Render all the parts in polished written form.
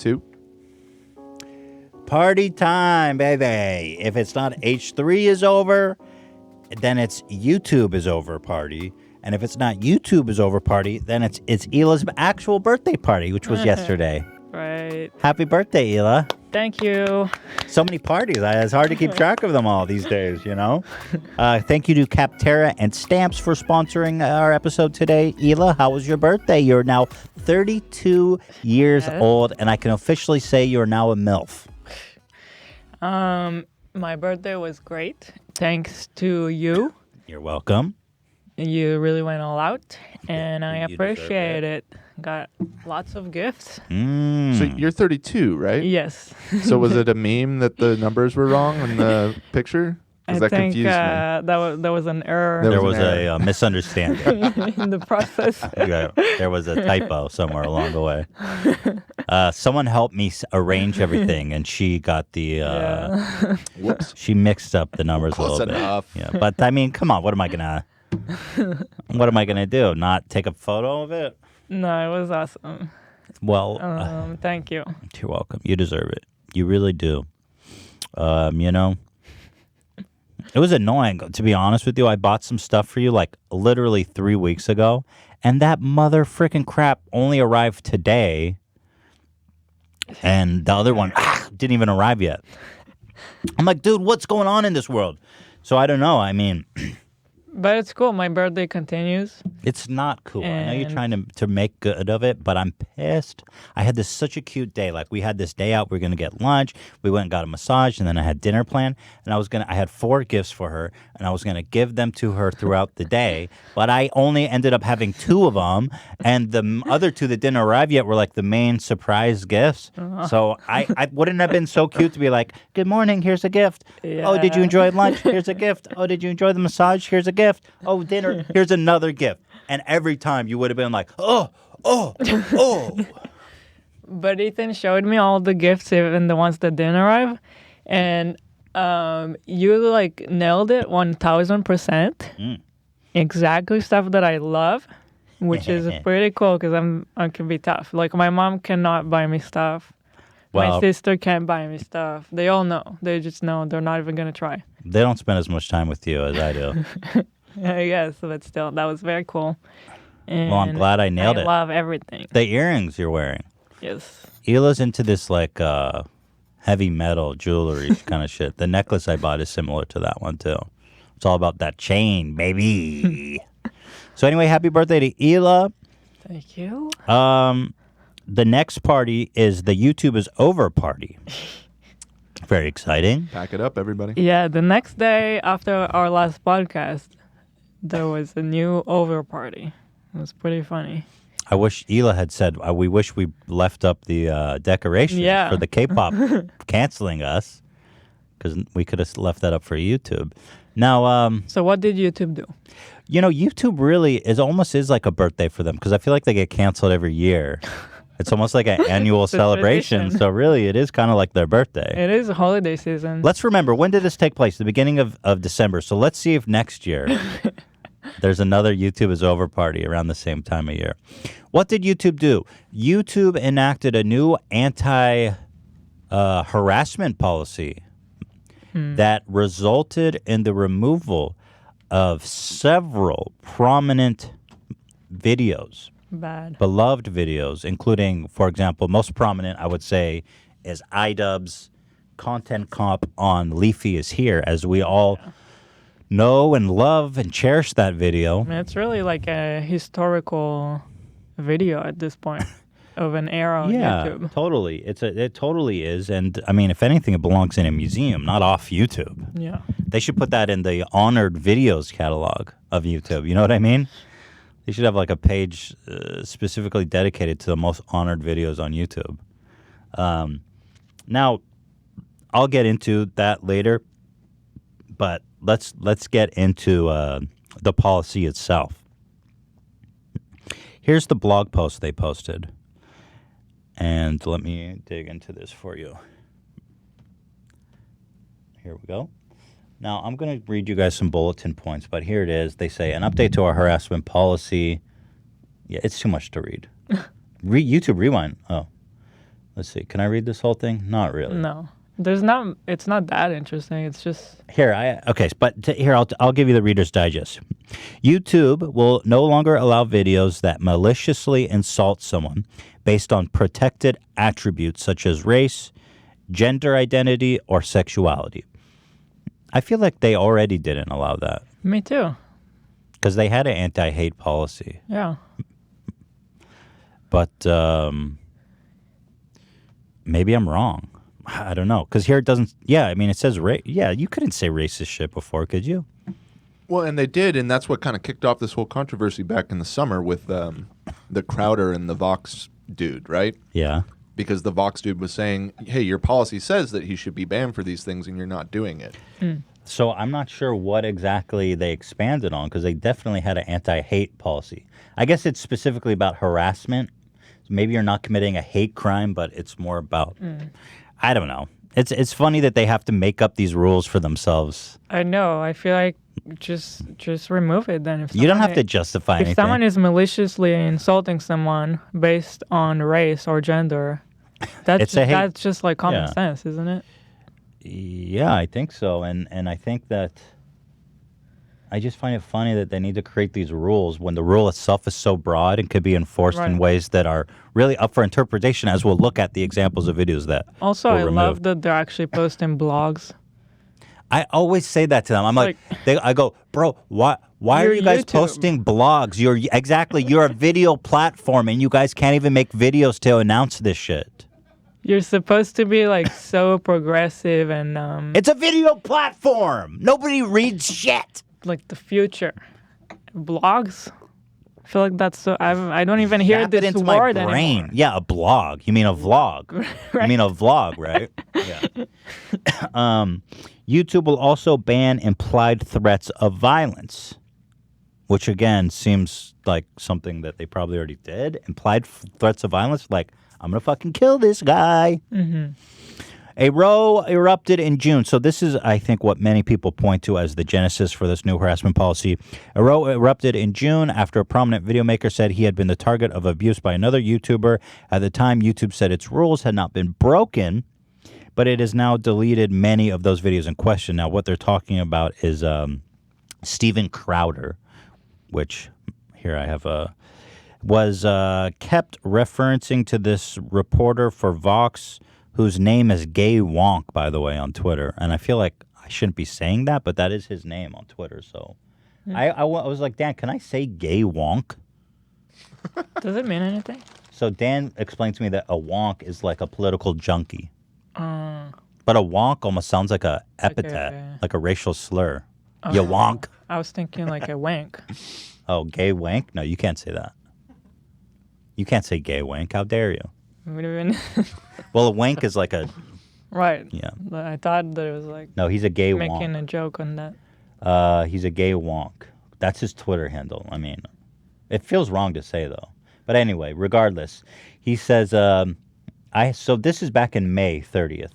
2. Party time, baby. If it's not H3 is over, then it's YouTube is over party. And if it's not YouTube is over party, then it's Hila's actual birthday party, which was yesterday. Right. Happy birthday, Hila. Thank you. So many parties. It's hard to keep track of them all these days, you know? Thank you to Capterra and Stamps for sponsoring our episode today. Hila, how was your birthday? You're now 32 years old, and I can officially say you're now a MILF. My birthday was great. Thanks to you. You're welcome. You really went all out, and I You appreciate it. Got lots of gifts. So you're 32, right? Yes. So was it a meme that the numbers were wrong in the picture? I Because that think confused me. there was an error There was a misunderstanding. in the process. Yeah, there was a typo somewhere along the way. Someone helped me arrange everything, and she got the. Whoops. She mixed up the numbers Close a little enough. bit. Yeah, but I mean, come on, what am I gonna do? Not take a photo of it? No, it was awesome. Well, Thank you. you're welcome. You deserve it. You really do. You know, it was annoying, to be honest with you. I bought some stuff for you like literally 3 weeks ago, and that mother freaking crap only arrived today, and the other one didn't even arrive yet. I'm like, dude, what's going on in this world? So I don't know. I mean, But it's cool. My birthday continues. it's not cool. I know you're And- trying to make good of it, but I'm pissed. I had such a cute day. Like, we had this day out. We were going to get lunch. We went and got a massage, and then I had dinner planned. And I had 4 gifts for her, and I was going to give them to her throughout the day. But I only ended up having 2 of them, and the other 2 that didn't arrive yet were like the main surprise gifts. So I wouldn't have been so cute to be like, good morning, here's a gift. Oh, did you Yeah. enjoy lunch? Here's a gift. Oh, did you enjoy the massage? Here's a gift. Oh, dinner. Here's another gift. And every time you would have been like, oh. But Ethan showed me all the gifts, even the ones that didn't arrive. And you like nailed it 1000%. Exactly stuff that I love, which is pretty cool because I can be tough. Like, my mom cannot buy me stuff. My Well, sister can't buy me stuff. They all know. They just know they're not even going to try. they don't spend as much time with you as I do. I guess, but still, that was very cool. And Well, I'm glad I nailed it. I love everything. The earrings you're wearing. Yes. Hila's into this like heavy metal jewelry kind of shit. The necklace I bought is similar to that one too. It's all about that chain, baby. So anyway, happy birthday to Hila. Thank you. The next party is the YouTube is over party. Very exciting. Pack it up, everybody. Yeah, the next day after our last podcast, there was a new over party. It was pretty funny. I wish Hila had said, we wish we left up the decorations for the K-pop canceling us, because we could have left that up for YouTube. Now, So what did YouTube do? you know, YouTube really almost like a birthday for them, because I feel like they get canceled every year. It's almost like an annual It's a celebration. tradition. So really, it is kind of like their birthday. It is holiday season. Let's remember, when did this take place? The beginning of December. So let's see if next year there's another YouTube is over party around the same time of year. What did YouTube do? YouTube enacted a new anti-harassment policy that resulted in the removal of several prominent videos. Bad. Beloved videos, including, for example, most prominent, I would say, is iDubbbz content comp on Leafy is Here, as we all know and love and cherish that video. It's really like a historical video at this point of an era on YouTube. Totally. It totally is. And I mean, if anything, it belongs in a museum, not off YouTube. Yeah. They should put that in the honored videos catalog of YouTube. You know what I mean? They should have like a page specifically dedicated to the most honored videos on YouTube. Now, I'll get into that later, but let's get into the policy itself. Here's the blog post they posted, and let me dig into this for you. Here we go. Now, I'm going to read you guys some bulletin points, but here it is. They say, an update to our harassment policy. Yeah, it's too much to read. YouTube Rewind. Oh. Let's see. Can I read this whole thing? Not really. No. There's not. It's not that interesting. It's just Here, I'll give you the Reader's Digest. YouTube will no longer allow videos that maliciously insult someone based on protected attributes such as race, gender identity, or sexuality. I feel like they already didn't allow that. me too. Because they had an anti-hate policy. Yeah. But maybe I'm wrong. I don't know. Because here it doesn't... Yeah, I mean, it says... you couldn't say racist shit before, could you? Well, and they did, and that's what kind of kicked off this whole controversy back in the summer with the Crowder and the Vox dude, right? Yeah. Because the Vox dude was saying, hey, your policy says that he should be banned for these things, and you're not doing it. So I'm not sure what exactly they expanded on, because they definitely had an anti-hate policy. I guess it's specifically about harassment. Maybe you're not committing a hate crime, but it's more about... I don't know. It's funny that they have to make up these rules for themselves. I know. I feel like just remove it then. If You don't someone have to justify anything. If someone is maliciously insulting someone based on race or gender, that's just like common sense, isn't it? Yeah, I think so. And I think that I just find it funny that they need to create these rules when the rule itself is so broad and could be enforced in ways that are really up for interpretation, as we'll look at the examples of videos that Also, I love that they're actually posting blogs. I always say that to them. I'm I go, bro, why are you guys posting blogs? You're a video platform, and you guys can't even make videos to announce this shit. You're supposed to be like so progressive and It's a video platform. Nobody reads shit. Like the future. Blogs? I feel like that's so... I don't even hear this word anymore. Yeah, a blog. You mean a vlog. Right. You mean a vlog, right? Yeah. YouTube will also ban implied threats of violence, which again seems like something that they probably already did. Implied threats of violence, like, I'm going to fucking kill this guy. A row erupted in June. So this is, I think, what many people point to as the genesis for this new harassment policy. A row erupted in June after a prominent video maker said he had been the target of abuse by another YouTuber. At the time, YouTube said its rules had not been broken, but it has now deleted many of those videos in question. Now, what they're talking about is Steven Crowder, which here I have was kept referencing to this reporter for Vox, whose name is Gay Wonk, by the way, on Twitter. And I feel like I shouldn't be saying that, but that is his name on Twitter. So I was like, Dan, can I say Gay Wonk? Does it mean anything? So Dan explained to me that a wonk is like a political junkie. But a wonk almost sounds like a epithet, like a racial slur. You wonk. I was thinking like a wank. Oh, gay wank? No, you can't say that. You can't say gay wank. How dare you? Well, a wank is like a... Right. Yeah. I thought that it was like... No, he's a gay wonk. Making a joke on that. He's a gay wonk. That's his Twitter handle. I mean, it feels wrong to say, though. But anyway, regardless, he says... So this is back in May 30th.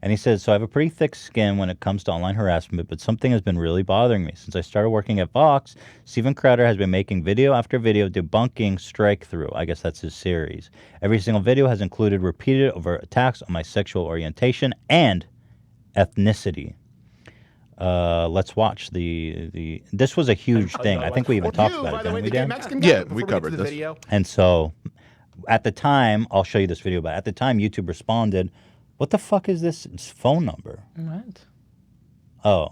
And he says, so I have a pretty thick skin when it comes to online harassment, but something has been really bothering me. Since I started working at Vox, Steven Crowder has been making video after video debunking Strike Through. I guess that's his series. Every single video has included repeated overt attacks on my sexual orientation and ethnicity. Let's watch the. This was a huge thing. I think we even talked about it, didn't we, Dan? Yeah, we covered this. And so, at the time, I'll show you this video, but at the time, YouTube responded, what the fuck is this phone number? What? Oh.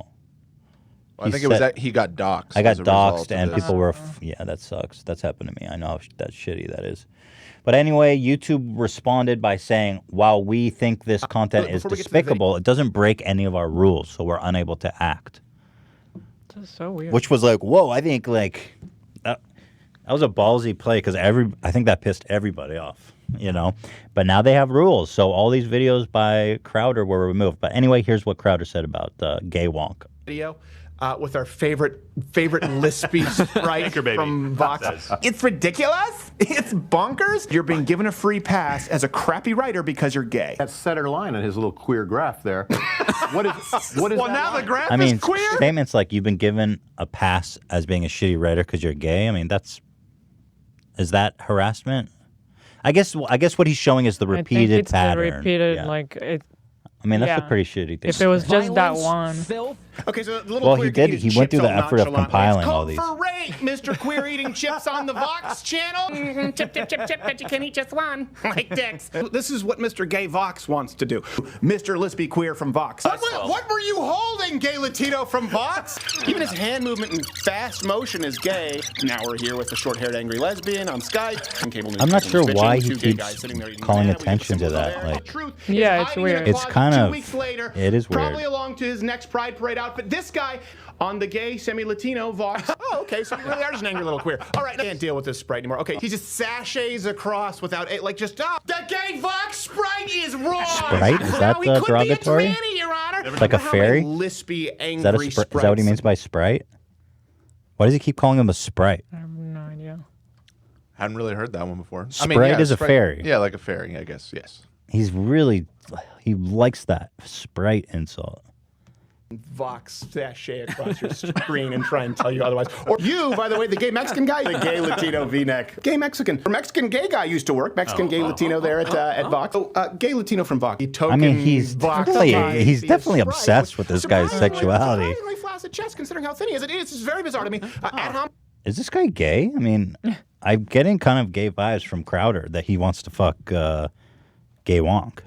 Well, I think it was that he got doxxed. I got doxxed, and people were... Yeah, that sucks. That's happened to me. I know how that's shitty that is. But anyway, YouTube responded by saying, while we think this content is despicable, it doesn't break any of our rules, so we're unable to act. That's so weird. Which was like, whoa, I think like... That was a ballsy play, because I think that pissed everybody off. You know, but now they have rules, so all these videos by Crowder were removed. But anyway, here's what Crowder said about Gay Wonk. Video with our favorite lispy sprite from Vox. It's ridiculous. It's bonkers. You're being given a free pass as a crappy writer because you're gay. That center line on his little queer graph there. What is well, now the graph is queer? Statements like you've been given a pass as being a shitty writer because you're gay. I mean, is that harassment? I guess what he's showing is the I think repeated it's pattern. the repeated, Yeah. like, it. I mean, that's Yeah. a pretty shitty thing. If it was just that one. Okay, so the little Well, queer he did. kid He eats went through chips the all effort of nonchalantly. compiling It's all called these. for rape, Mr. Queer eating chips on the Vox channel. Chip, chip, chip, chip, but you can eat just one. Like dicks. This is what Mr. Gay Vox wants to do. Mr. Lispy Queer from Vox. What were you holding, Gay Latino from Vox? Even his hand movement and fast motion is gay. Now we're here with the short-haired angry lesbian on Skype. And cable news I'm not people sure bitching, why he two gay keeps guys sitting there eating calling banana. We have attention to symbols that, there. like- Truth Yeah, is it's hiding in a weird. It's closet kind 2 of- weeks later, it is weird. probably along to his next Pride Parade outfit. This guy on the gay semi-Latino Vox. Oh, okay, so you really are just an angry little queer. All right, I can't deal with this Sprite anymore. Okay, he just sashays across without like just the gay Vox Sprite is wrong. Sprite? Is that He could derogatory? Be a tranny, Your Honor. Like a How fairy? many lispy, angry Is that what he means by Sprite? Why does he keep calling him a Sprite? I have no idea. Hadn't really heard that one before. Sprite is a fairy. Yeah, like a fairy, I guess. Yes. He likes that Sprite insult. Vox sashay across your screen and try and tell you otherwise. Or you, by the way, the gay Mexican guy, the gay Latino V-neck. Gay Mexican. Or Mexican gay guy used to work. Mexican gay Latino there at Vox. Gay Latino from Vox. I mean, he's Vox definitely obsessed with this guy's sexuality. Surprisingly flaccid chest, considering how thin he is. It's very bizarre to me. At home. Is this guy gay? I mean, I'm getting kind of gay vibes from Crowder that he wants to fuck Gay Wonk.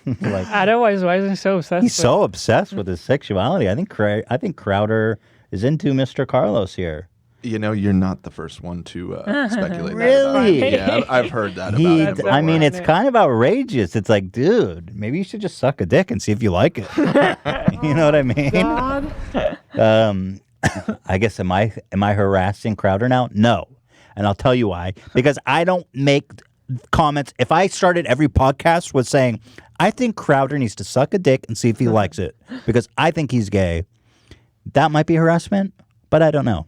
Like, Otherwise, why is he so obsessed? he's so obsessed with his sexuality. I think Crowder is into Mr. Carlos here. You know, you're not the first one to speculate Really? that about him. Yeah, I've heard that about him before. I mean, it's kind of outrageous. It's like, dude, maybe you should just suck a dick and see if you like it. You know what I mean? I guess am I harassing Crowder now? No, and I'll tell you why. Because I don't make comments. If I started every podcast with saying, I think Crowder needs to suck a dick and see if he likes it because I think he's gay, that might be harassment, but I don't know.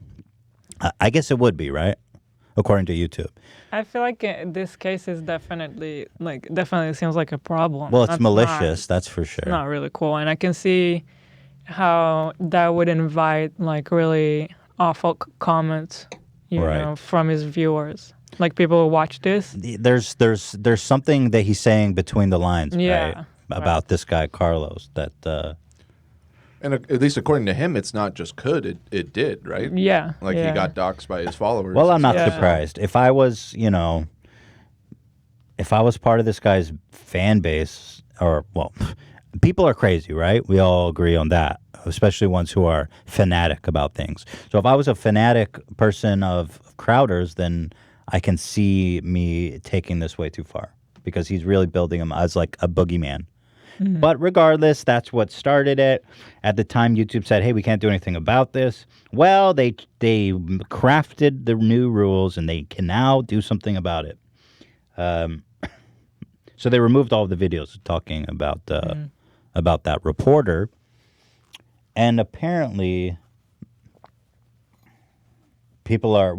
I guess it would be, right? According to YouTube. I feel like this case is definitely seems like a problem. Well, it's That's malicious, that's for sure. Not really cool, and I can see how that would invite like really awful comments, you Right. know, from his viewers. Like people who watch this. There's something that he's saying between the lines, Yeah, right? About this guy Carlos that And at least according to him, it's not just could, it did, right? Yeah. Like yeah. he got doxxed by his followers. well, I'm not Yeah. surprised. If I was part of this guy's fan base, people are crazy, right? We all agree on that, especially ones who are fanatic about things. So if I was a fanatic person of Crowder's, then I can see me taking this way too far because he's really building him as like a boogeyman. Mm-hmm. But regardless, that's what started it. At the time, YouTube said, hey, we can't do anything about this. Well, they crafted the new rules, and they can now do something about it. So they removed all of the videos talking about that reporter. And apparently, people are,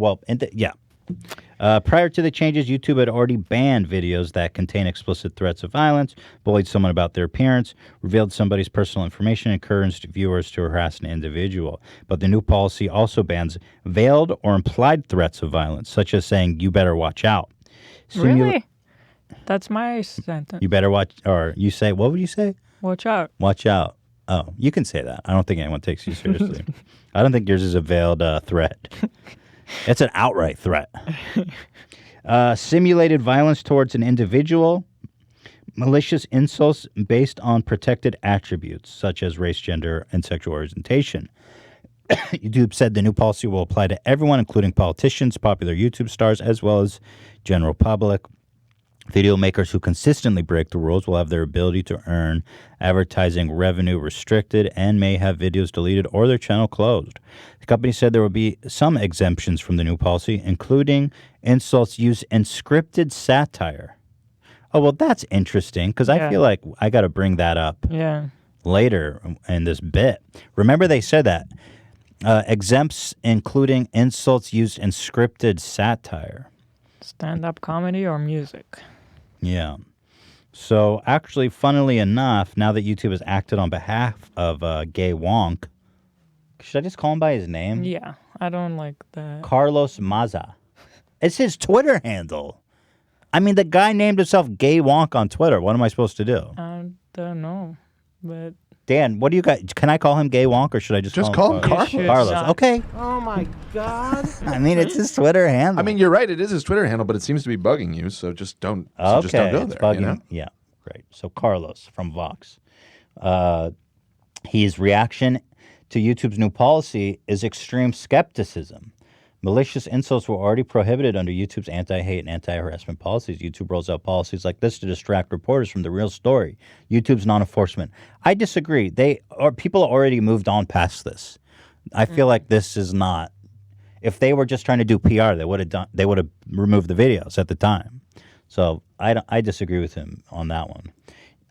prior to the changes, YouTube had already banned videos that contain explicit threats of violence, bullied someone about their appearance, revealed somebody's personal information, and encouraged viewers to harass an individual. But the new policy also bans veiled or implied threats of violence, such as saying, you better watch out. Really? That's my sentence. You better watch, or you say, what would you say? Watch out. Watch out. Oh, you can say that. I don't think anyone takes you seriously. I don't think yours is a veiled threat. It's an outright threat. Simulated violence towards an individual, malicious insults based on protected attributes such as race, gender, and sexual orientation. YouTube said the new policy will apply to everyone, including politicians, popular YouTube stars, as well as general public. Video makers who consistently break the rules will have their ability to earn advertising revenue restricted and may have videos deleted or their channel closed. The company said there will be some exemptions from the new policy, including insults used in scripted satire. Oh, well, that's interesting because I feel like I got to bring that up later in this bit. Remember they said that. Exempts including insults used in scripted satire. Stand-up comedy or music. Yeah. So actually, funnily enough, now that YouTube has acted on behalf of Gay Wonk, should I just call him by his name? Yeah, I don't like that. Carlos Maza. It's his Twitter handle. I mean, the guy named himself Gay Wonk on Twitter. What am I supposed to do? I don't know, but Dan, what do you got? Can I call him Gay Wonk, or should I just call him Carlos? Carlos. not. Okay. Oh my God. I mean, it's his Twitter handle. I mean, you're right. It is his Twitter handle, but it seems to be bugging you. So just don't. okay, So just don't go it's there. bugging. You know? Yeah, great. So Carlos from Vox, his reaction to YouTube's new policy is extreme skepticism. Malicious insults were already prohibited under YouTube's anti-hate and anti-harassment policies. YouTube rolls out policies like this to distract reporters from the real story. YouTube's non-enforcement. I disagree. People already moved on past this. I feel like this is not. If they were just trying to do PR, they would have removed the videos at the time. So I disagree with him on that one.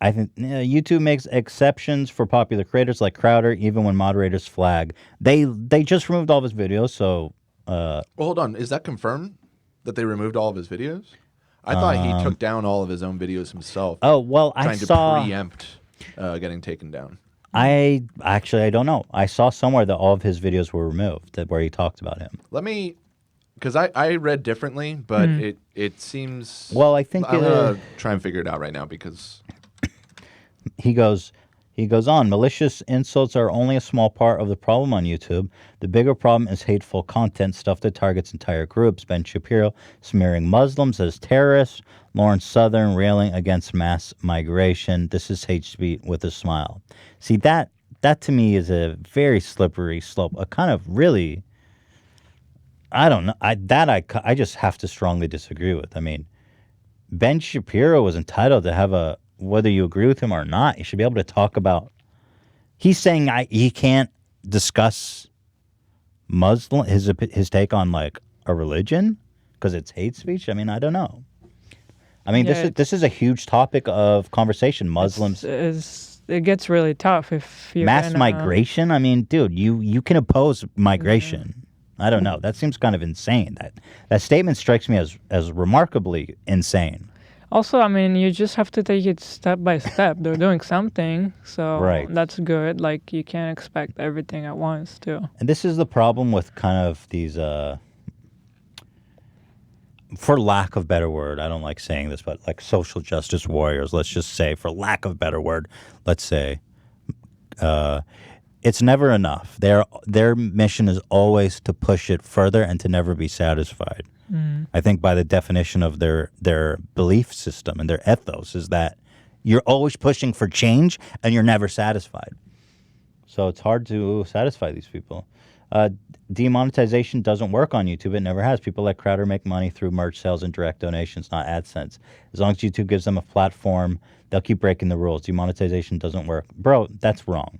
I think YouTube makes exceptions for popular creators like Crowder, even when moderators flag. They just removed all of his videos, so. Well, hold on. Is that confirmed that they removed all of his videos? I thought he took down all of his own videos himself. Oh well, trying to preempt getting taken down. I don't know. I saw somewhere that all of his videos were removed, where he talked about him. Let me, because I read differently, but it seems. Well, I think I'm gonna try and figure it out right now because he goes on. Malicious insults are only a small part of the problem on YouTube. The bigger problem is hateful content, stuff that targets entire groups. Ben Shapiro smearing Muslims as terrorists. Lawrence Southern railing against mass migration. This is hate speech with a smile. See, that to me is a very slippery slope. A kind of really, I don't know. I just have to strongly disagree with. I mean, Ben Shapiro was entitled to have whether you agree with him or not, you should be able to talk about. He's saying he can't discuss his take on like a religion because it's hate speech. I mean, I don't know. I mean, this is a huge topic of conversation. Muslims. It gets really tough if you mass migration. I mean, dude, you can oppose migration. I don't know. That seems kind of insane. That statement strikes me as remarkably insane. Also, I mean, you just have to take it step by step. They're doing something, so that's good. Like, you can't expect everything at once, too. And this is the problem with kind of these, for lack of better word, I don't like saying this, but like social justice warriors, let's just say, for lack of a better word, let's say, it's never enough. Their mission is always to push it further and to never be satisfied. I think by the definition of their belief system and their ethos is that you're always pushing for change and you're never satisfied. So it's hard to satisfy these people. Demonetization doesn't work on YouTube. It never has. People like Crowder make money through merch sales and direct donations, not AdSense. As long as YouTube gives them a platform, they'll keep breaking the rules. Demonetization doesn't work. Bro, that's wrong.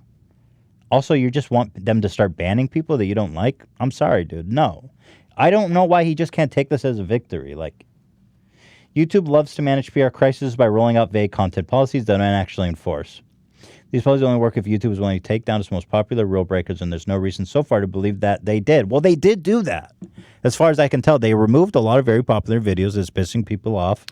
Also, you just want them to start banning people that you don't like? I'm sorry, dude. No. I don't know why he just can't take this as a victory. Like, YouTube loves to manage PR crises by rolling out vague content policies that don't actually enforce. These policies only work if YouTube is willing to take down its most popular rule breakers, and there's no reason so far to believe that they did. Well, they did do that. As far as I can tell, they removed a lot of very popular videos that's pissing people off.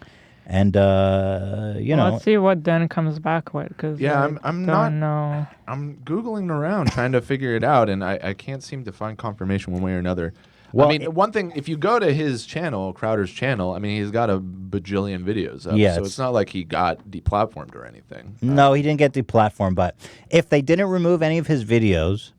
And, Let's see what Dan comes back with. Cause I'm don't know. I'm Googling around trying to figure it out, and I can't seem to find confirmation one way or another. Well, I mean, one thing, if you go to his channel, Crowder's channel, I mean, he's got a bajillion videos up, so it's not like he got deplatformed or anything. No, he didn't get deplatformed, but if they didn't remove any of his videos,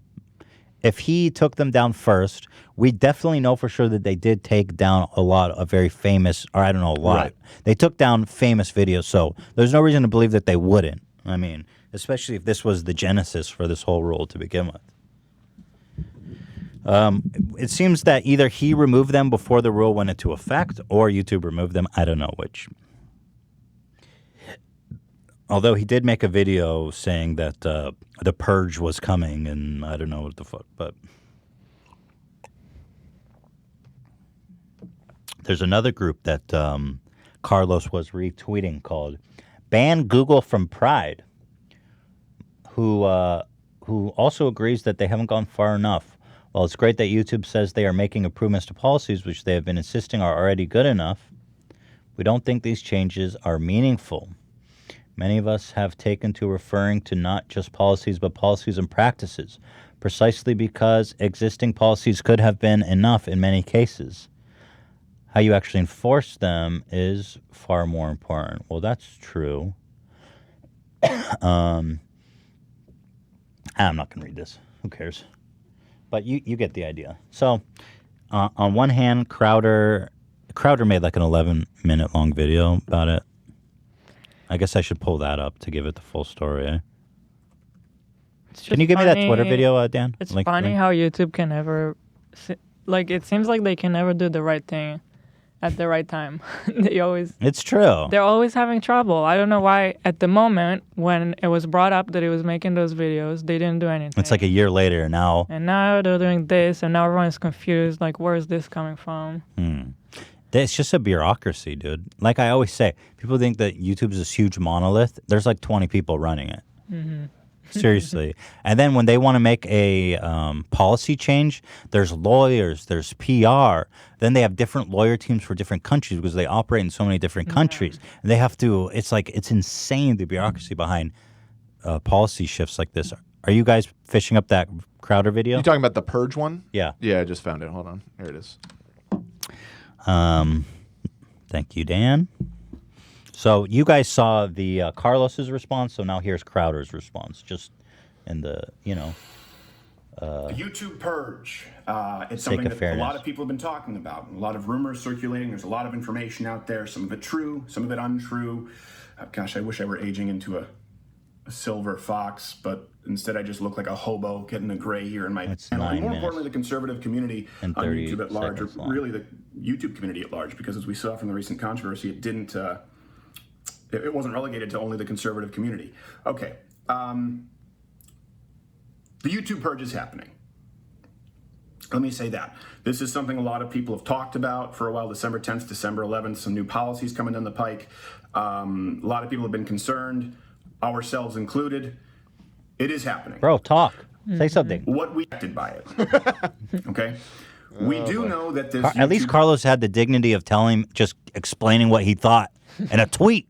if he took them down first, we definitely know for sure that they did take down a lot of very famous, or I don't know, a lot. Right. They took down famous videos, so there's no reason to believe that they wouldn't. I mean, especially if this was the genesis for this whole rule to begin with. It seems that either he removed them before the rule went into effect or YouTube removed them. I don't know which. Although he did make a video saying that the Purge was coming, and I don't know what the fuck, but there's another group that Carlos was retweeting called Ban Google from Pride, who also agrees that they haven't gone far enough. While it's great that YouTube says they are making improvements to policies which they have been insisting are already good enough, we don't think these changes are meaningful. Many of us have taken to referring to not just policies but policies and practices, precisely because existing policies could have been enough in many cases. How you actually enforce them is far more important. Well, that's true. I'm not going to read this. Who cares? But you get the idea. So, on one hand, Crowder made like an 11-minute long video about it. I guess I should pull that up to give it the full story. Eh? Can you give me that Twitter video, Dan? It's funny how YouTube can never, like, it seems like they can never do the right thing at the right time. It's true. They're always having trouble. I don't know why at the moment when it was brought up that he was making those videos, they didn't do anything. It's like a year later now. And now they're doing this, and now everyone's confused. Like, where is this coming from? It's just a bureaucracy, dude. Like I always say, people think that YouTube's this huge monolith. There's like 20 people running it. Seriously. And then when they want to make a policy change, there's lawyers, there's PR. Then they have different lawyer teams for different countries because they operate in so many different countries. And they have to, it's insane, the bureaucracy behind policy shifts like this. Are you guys fishing up that Crowder video? You talking about the Purge one? Yeah. Yeah, I just found it. Hold on. Here it is. Thank you, Dan. So you guys saw the Carlos's response, so now here's Crowder's response, just in the, the YouTube Purge. It's something that a lot of people have been talking about. A lot of rumors circulating. There's a lot of information out there. Some of it true, some of it untrue. Gosh, I wish I were aging into a silver fox, but instead I just look like a hobo getting a gray here in my channel. And more importantly, the conservative community on YouTube at large, or really the YouTube community at large, because as we saw from the recent controversy, it didn't... it wasn't relegated to only the conservative community. Okay. The YouTube Purge is happening. Let me say that. This is something a lot of people have talked about for a while. December 10th, December 11th, some new policies coming down the pike. A lot of people have been concerned, ourselves included. It is happening. Bro, talk. Say something. What we acted by it. Okay? We do know that this... At least Carlos had the dignity of just explaining what he thought in a tweet.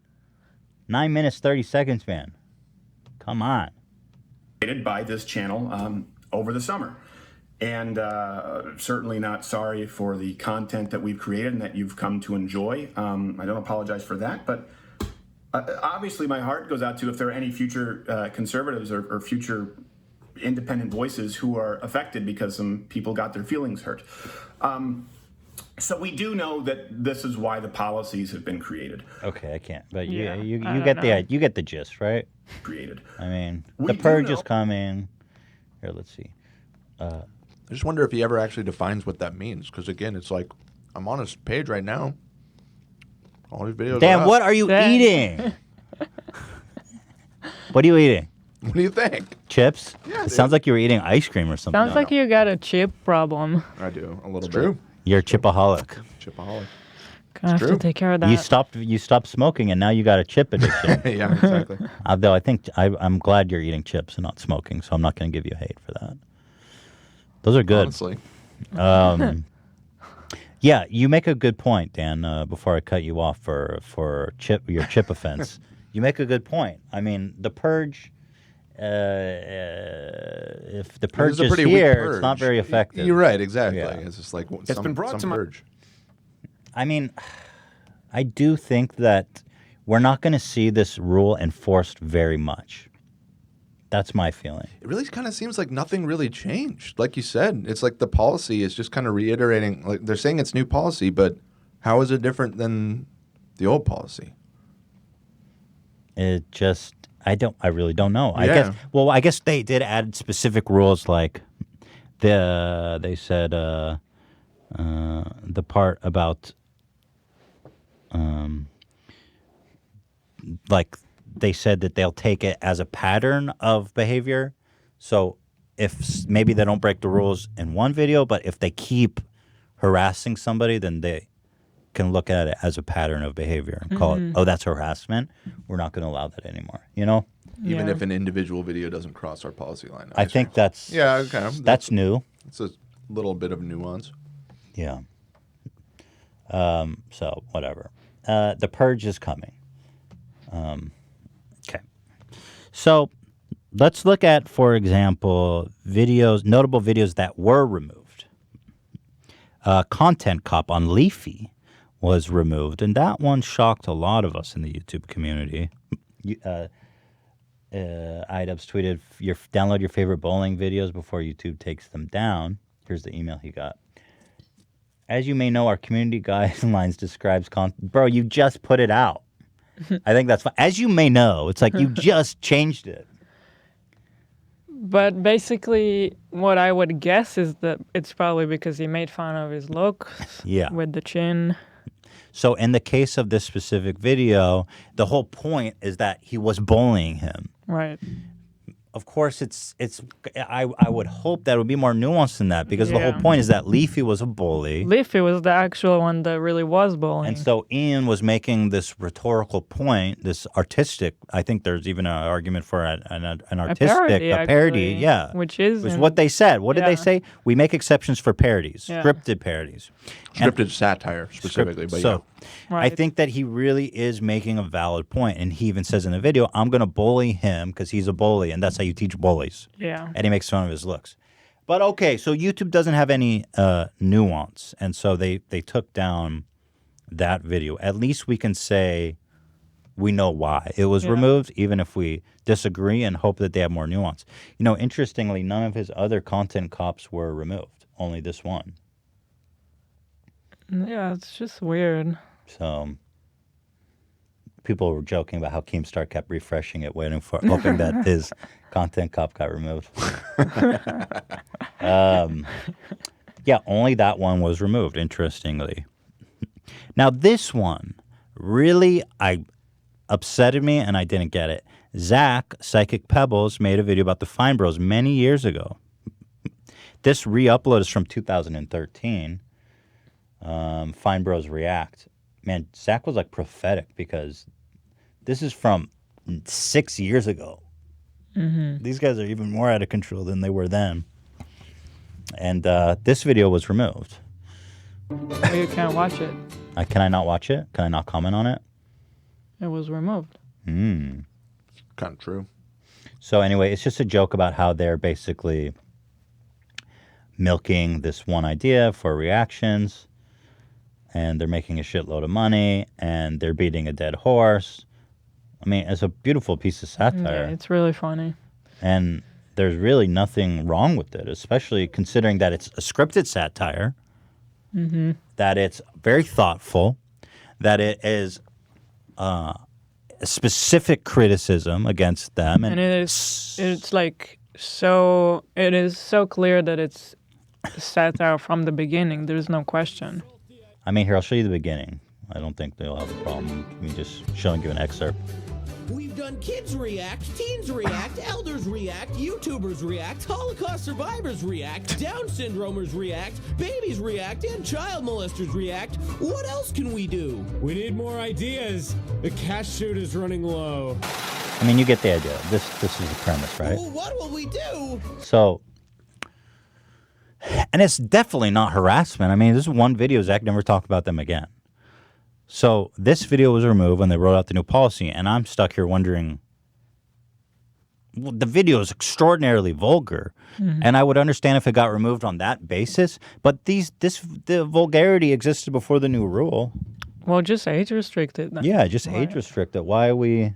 9 minutes, 30 seconds, man. Come on. By this channel over the summer. And certainly not sorry for the content that we've created and that you've come to enjoy. I don't apologize for that, but obviously my heart goes out to if there are any future conservatives or future independent voices who are affected because some people got their feelings hurt. So we do know that this is why the policies have been created. Okay, I can't. But you get the gist, right? Created. I mean, the Purge is coming. Here, let's see. I just wonder if he ever actually defines what that means. Because again, it's like I'm on his page right now. All these videos. Dan, what are you eating? What are you eating? What do you think? Chips? Yeah, it sounds like you were eating ice cream or something. Sounds like you got a chip problem. I do, a little bit. You're a chipaholic. Chipaholic. Gonna have to take care of that. You stopped smoking and now you got a chip addiction. Yeah, exactly. Although I think I'm glad you're eating chips and not smoking, so I'm not going to give you hate for that. Those are good. Honestly. Yeah, you make a good point, Dan. Before I cut you off for your chip offense, you make a good point. I mean, the Purge. If the Purge is here, it's not very effective. You're right, exactly. Yeah. It's just like it's been brought to Purge. I mean, I do think that we're not going to see this rule enforced very much. That's my feeling. It really kind of seems like nothing really changed. Like you said, it's like the policy is just kind of reiterating. Like they're saying it's new policy, but how is it different than the old policy? It just... I really don't know. Yeah. I guess they did add specific rules, like they said the part about like they said that they'll take it as a pattern of behavior. So if maybe they don't break the rules in one video, but if they keep harassing somebody, then they can look at it as a pattern of behavior and call it, oh, that's harassment. We're not going to allow that anymore. You know? Even if an individual video doesn't cross our policy line. I think that's that's new. It's a little bit of nuance. Yeah. So whatever. The Purge is coming. Okay. So let's look at, for example, notable videos that were removed. Content Cop on Leafy was removed, and that one shocked a lot of us in the YouTube community. iDubbbz tweeted, download your favorite bowling videos before YouTube takes them down. Here's the email he got. As you may know, our community guidelines describes content. Bro, you just put it out. I think that's fine. As you may know, it's like you just changed it. But basically, what I would guess is that it's probably because he made fun of his looks with the chin. So in the case of this specific video, the whole point is that he was bullying him. Right. Of course, I would hope that it would be more nuanced than that, because the whole point is that Leafy was a bully. Leafy was the actual one that really was bullying. And so Ian was making this rhetorical point, this artistic. I think there's even an argument for an artistic parody, yeah, which is what they said. What did they say? We make exceptions for parodies, scripted parodies, scripted satire specifically. But I think that he really is making a valid point, and he even says in the video, "I'm going to bully him because he's a bully, and that's how you teach bullies." Yeah, and he makes fun of his looks. But okay, so YouTube doesn't have any nuance, and so they took down that video. At least we can say we know why it was removed, even if we disagree, and hope that they have more nuance. You know, interestingly, none of his other content cops were removed. Only this one. Yeah, it's just weird. So people were joking about how Keemstar kept refreshing it, hoping that his content cop got removed. Yeah, only that one was removed, interestingly. Now, this one really upsetted me, and I didn't get it. Zach, Psychic Pebbles, made a video about the Fine Bros many years ago. This re-upload is from 2013. Fine Bros React. Man, Zach was like prophetic, because this is from 6 years ago. Mm-hmm. These guys are even more out of control than they were then. And this video was removed. Oh, you can't watch it. Can I not watch it? Can I not comment on it? It was removed. Kind of true. So anyway, it's just a joke about how they're basically milking this one idea for reactions. And they're making a shitload of money, and they're beating a dead horse. I mean, it's a beautiful piece of satire. Yeah, it's really funny. And there's really nothing wrong with it, especially considering that it's a scripted satire, that it's very thoughtful, that it is a specific criticism against them. And it's like so, it is so clear that it's satire from the beginning. There's no question. I mean, here, I'll show you the beginning. I don't think they'll have a problem me just showing you an excerpt. We've done kids react, teens react, elders react, YouTubers react, Holocaust survivors react, Down syndromers react, babies react, and child molesters react. What else can we do? We need more ideas. The cash chute is running low. I mean, you get the idea. This is the premise, right? Well, what will we do? So, and it's definitely not harassment. I mean, this is one video. Zach never talked about them again. So this video was removed when they rolled out the new policy, and I'm stuck here wondering, well, the video is extraordinarily vulgar, and I would understand if it got removed on that basis, but the vulgarity existed before the new rule. Well, just age restricted. Yeah, just age restricted. Why are we...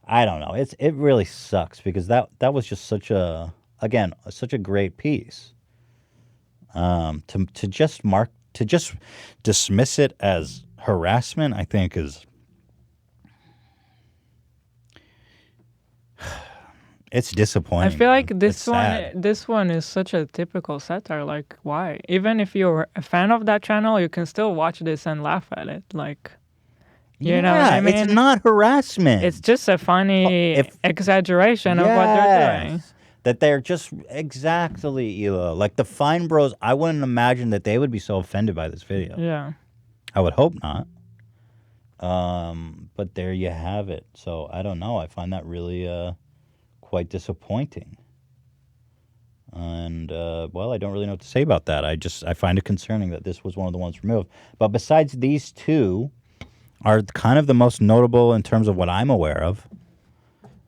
I don't know. It really sucks, because that was just such a great piece. To just dismiss it as harassment, I think is it's disappointing. I feel like this one is such a typical satire. Like, why? Even if you're a fan of that channel, you can still watch this and laugh at it. Like, you know what I mean? It's not harassment. It's just a funny exaggeration of what they're doing. That they're just exactly, Ela. Like the Fine Bros, I wouldn't imagine that they would be so offended by this video. Yeah. I would hope not. But there you have it. So I don't know. I find that really quite disappointing. And, well, I don't really know what to say about that. I find it concerning that this was one of the ones removed. But besides these two are kind of the most notable in terms of what I'm aware of.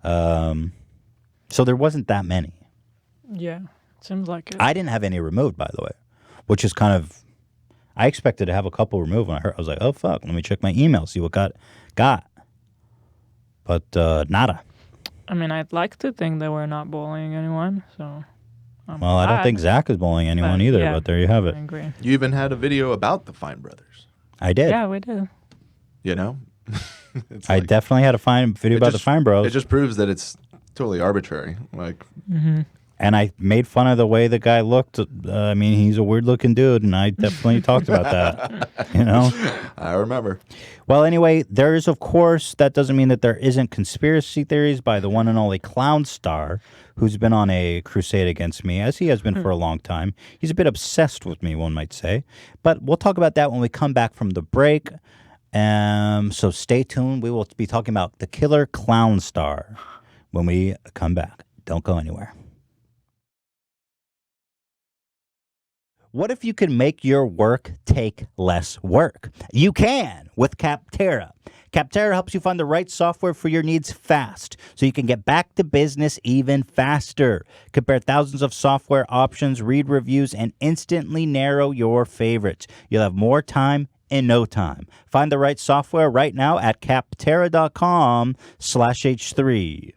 So there wasn't that many. Yeah, seems like it. I didn't have any removed, by the way, which is kind of... I expected to have a couple removed when I was like, oh, fuck, let me check my email, see what got. But nada. I mean, I'd like to think that we're not bullying anyone, so... Well, I don't think Zach is bullying anyone either, but there you have it. I agree. You even had a video about the Fine Brothers. I did. Yeah, we did. You know? I definitely had a video about the Fine Bros. It just proves that it's totally arbitrary. Like... And I made fun of the way the guy looked. I mean, he's a weird-looking dude, and I definitely talked about that. You know? I remember. Well, anyway, there is, of course, that doesn't mean that there isn't conspiracy theories by the one and only Clown Star, who's been on a crusade against me, as he has been for a long time. He's a bit obsessed with me, one might say. But we'll talk about that when we come back from the break. So stay tuned. We will be talking about the killer Clown Star when we come back. Don't go anywhere. What if you can make your work take less work? You can with Capterra. Capterra helps you find the right software for your needs fast, so you can get back to business even faster. Compare thousands of software options, read reviews, and instantly narrow your favorites. You'll have more time in no time. Find the right software right now at capterra.com/H3.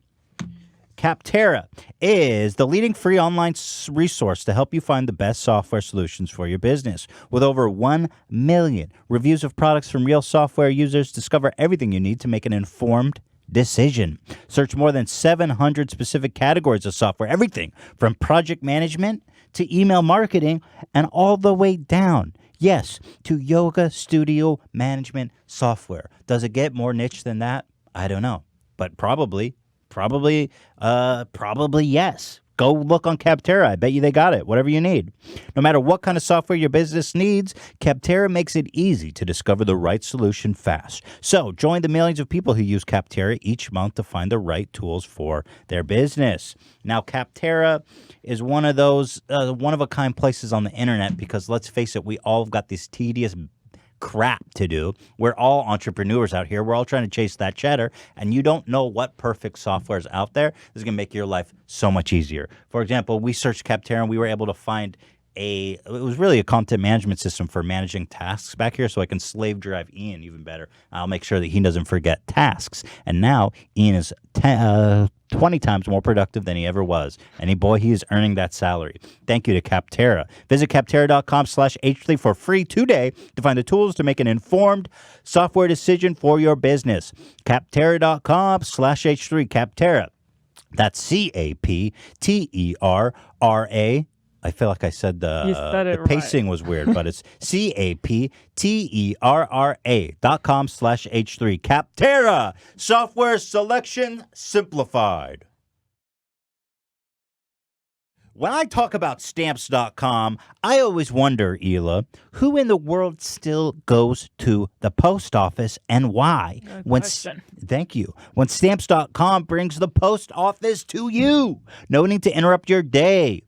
Capterra is the leading free online resource to help you find the best software solutions for your business. With over 1 million reviews of products from real software users, discover everything you need to make an informed decision. Search more than 700 specific categories of software, everything from project management to email marketing and all the way down, yes, to yoga studio management software. Does it get more niche than that? I don't know, but probably yes. Go look on Capterra. I bet you they got it. Whatever you need. No matter what kind of software your business needs, Capterra makes it easy to discover the right solution fast. So join the millions of people who use Capterra each month to find the right tools for their business. Now, Capterra is one of those one-of-a-kind places on the internet because, let's face it, we all have got these tedious crap to do. We're all entrepreneurs out here. We're all trying to chase that cheddar, and you don't know what perfect software is out there. This is going to make your life so much easier. For example, we searched Capterra, and we were able to find it was really a content management system for managing tasks back here, so I can slave drive Ian even better. I'll make sure that he doesn't forget tasks. And now Ian is 20 times more productive than he ever was. And he is earning that salary. Thank you to Capterra. Visit capterra.com/H3 for free today to find the tools to make an informed software decision for your business. Capterra.com/H3. Capterra. That's CAPTERRA. I feel like I said the pacing was weird, but it's CAPTERRA.com/H3. Capterra, software selection simplified. When I talk about Stamps.com, I always wonder, Hila, who in the world still goes to the post office and why? Thank you. When Stamps.com brings the post office to you. No need to interrupt your day.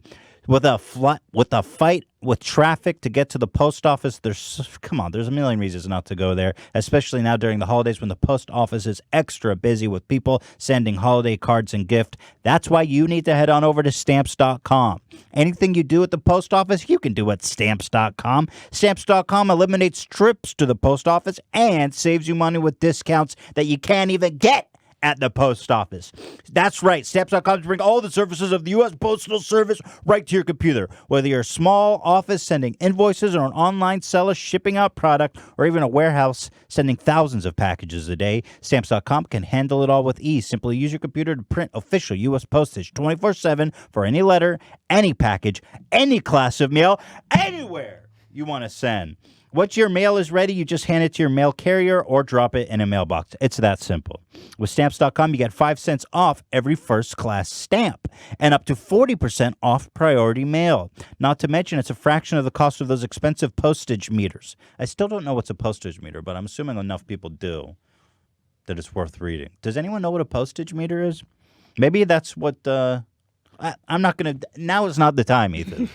With a fight with traffic to get to the post office, there's a million reasons not to go there, especially now during the holidays when the post office is extra busy with people sending holiday cards and gifts. That's why you need to head on over to Stamps.com. Anything you do at the post office, you can do at Stamps.com. Stamps.com eliminates trips to the post office and saves you money with discounts that you can't even get at the post office. That's right. Stamps.com to bring all the services of the U.S. Postal Service right to your computer. Whether you're a small office sending invoices or an online seller shipping out product or even a warehouse sending thousands of packages a day, Stamps.com can handle it all with ease. Simply use your computer to print official U.S. postage 24/7 for any letter, any package, any class of mail, anywhere you want to send. Once your mail is ready, you just hand it to your mail carrier or drop it in a mailbox. It's that simple. With Stamps.com, you get 5 cents off every first-class stamp and up to 40% off priority mail. Not to mention, it's a fraction of the cost of those expensive postage meters. I still don't know what's a postage meter, but I'm assuming enough people do that it's worth reading. Does anyone know what a postage meter is? Maybe that's what I'm not going to... Now is not the time, Ethan.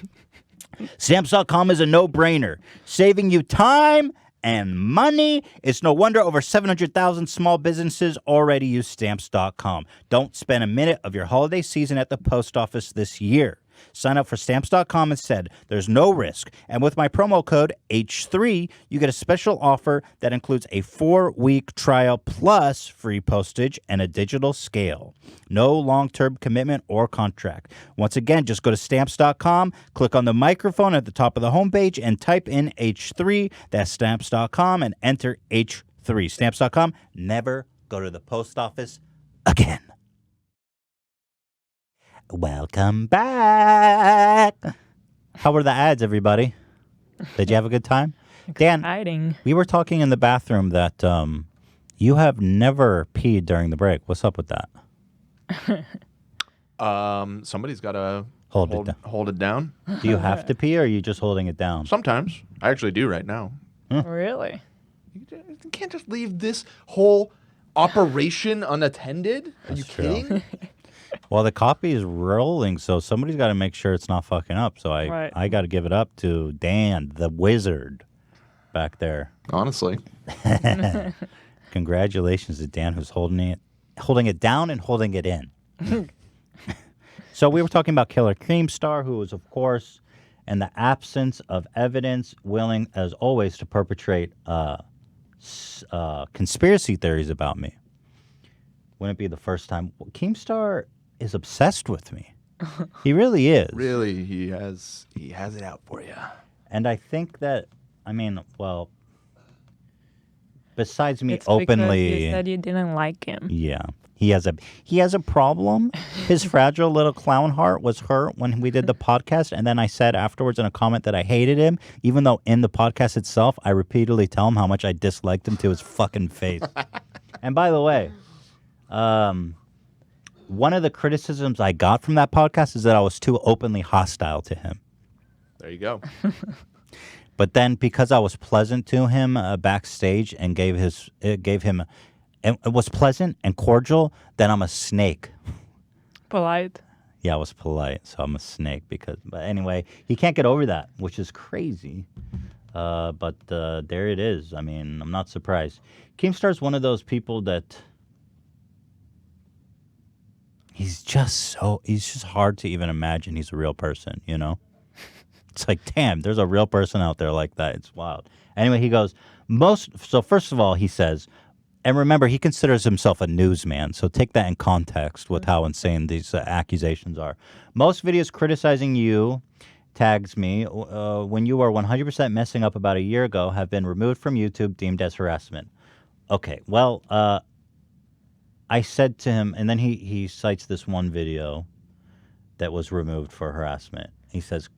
Stamps.com is a no-brainer, saving you time and money. It's no wonder over 700,000 small businesses already use Stamps.com. Don't spend a minute of your holiday season at the post office this year. Sign up for Stamps.com instead. There's no risk. And with my promo code H3, you get a special offer that includes a 4-week trial plus free postage and a digital scale. No long-term commitment or contract. Once again, just go to Stamps.com, click on the microphone at the top of the homepage, and type in H3. That's Stamps.com and enter H3. Stamps.com. Never go to the post office again. Welcome back. How were the ads, everybody? Did you have a good time? Exciting. Dan, we were talking in the bathroom that you have never peed during the break. What's up with that? Somebody's got to hold it down. Do you have to pee, or are you just holding it down? Sometimes. I actually do right now. Really? You can't just leave this whole operation unattended. Are you kidding? Well, the copy is rolling, so somebody's got to make sure it's not fucking up. So I got to give it up to Dan, the wizard, back there. Honestly. Congratulations to Dan, who's holding it down and holding it in. So we were talking about Killer Keemstar, who was, of course, in the absence of evidence, willing, as always, to perpetrate conspiracy theories about me. Wouldn't it be the first time? Keemstar is obsessed with me. He really is. Really, he has it out for you. And I think that, besides me it's openly, because you said you didn't like him. Yeah. He has a problem. His fragile little clown heart was hurt when we did the podcast, and then I said afterwards in a comment that I hated him, even though in the podcast itself I repeatedly tell him how much I disliked him to his fucking face. And by the way, one of the criticisms I got from that podcast is that I was too openly hostile to him. There you go. But then because I was pleasant to him backstage and it was pleasant and cordial, then I'm a snake. Polite. Yeah, I was polite, so I'm a snake but anyway, he can't get over that, which is crazy. But there it is. I mean, I'm not surprised. Keemstar's one of those people that he's just hard to even imagine he's a real person, you know? It's like, damn, there's a real person out there like that. It's wild. Anyway, he goes, so first of all, he says, and remember, he considers himself a newsman, so take that in context with how insane these accusations are. Most videos criticizing you, tags me, when you were 100% messing up about a year ago, have been removed from YouTube, deemed as harassment. Okay, well, I said to him, and then he cites this one video that was removed for harassment. He says,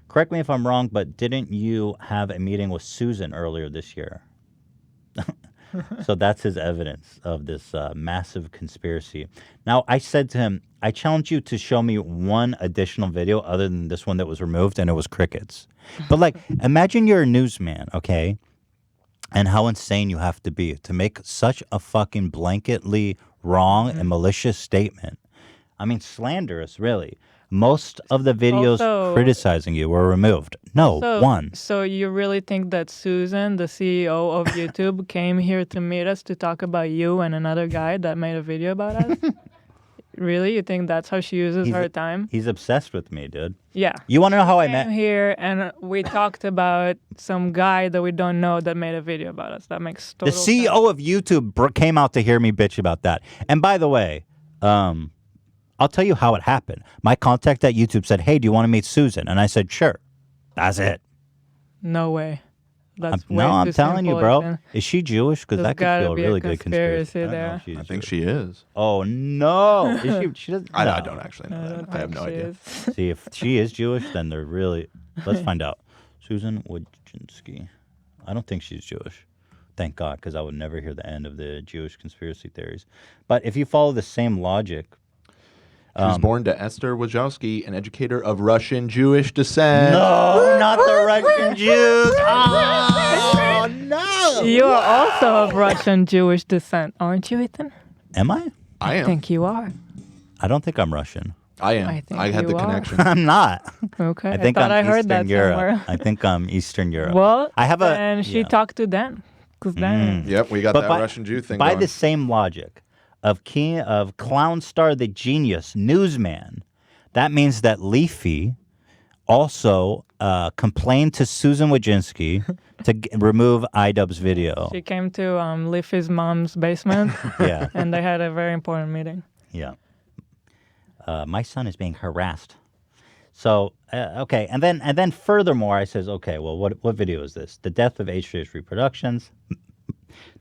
correct me if I'm wrong, but didn't you have a meeting with Susan earlier this year? So that's his evidence of this massive conspiracy. Now, I said to him, I challenge you to show me one additional video other than this one that was removed, and it was crickets. But, imagine you're a newsman, okay, and how insane you have to be to make such a fucking blanketly wrong and malicious statement. I mean, slanderous, really. Most of the videos criticizing you were removed. One. So you really think that Susan, the CEO of YouTube, came here to meet us to talk about you and another guy that made a video about us? Really? You think that's how she uses her time? He's obsessed with me, dude. Yeah. You want to know how I met? Here and we talked about some guy that we don't know that made a video about us. That makes total sense. The CEO of YouTube came out to hear me bitch about that. And by the way, I'll tell you how it happened. My contact at YouTube said, hey, do you want to meet Susan? And I said, sure. That's it. No way. I'm telling you, bro. Ethan. Is she Jewish? Because that could feel a really good conspiracy. I think she is. Oh, no. Is she doesn't. I don't actually know that. I have no idea. See, if she is Jewish, then they're really... Let's find out. Susan Wojcinski. I don't think she's Jewish. Thank God, because I would never hear the end of the Jewish conspiracy theories. But if you follow the same logic... She was born to Esther Wojcicki, an educator of Russian Jewish descent. No, not the Russian Jews. Oh, no. You are also of Russian Jewish descent, aren't you, Ethan? Am I? I am. I think you are. I don't think I'm Russian. I am. I had the connection. I'm not. Okay. I think I heard that Europe. somewhere. I think I'm Eastern Europe. Well, I have and she talked to Dan. Because Dan. Yep, we got that Russian Jew thing by going. the same logic of Clownstar the Genius, newsman, that means that Leafy also complained to Susan Wojcinski to remove iDubbbz video. She came to Leafy's mom's basement. Yeah. And they had a very important meeting. Yeah. My son is being harassed. So, okay. And then furthermore, I says, okay, well, what video is this? The death of H3H Reproductions.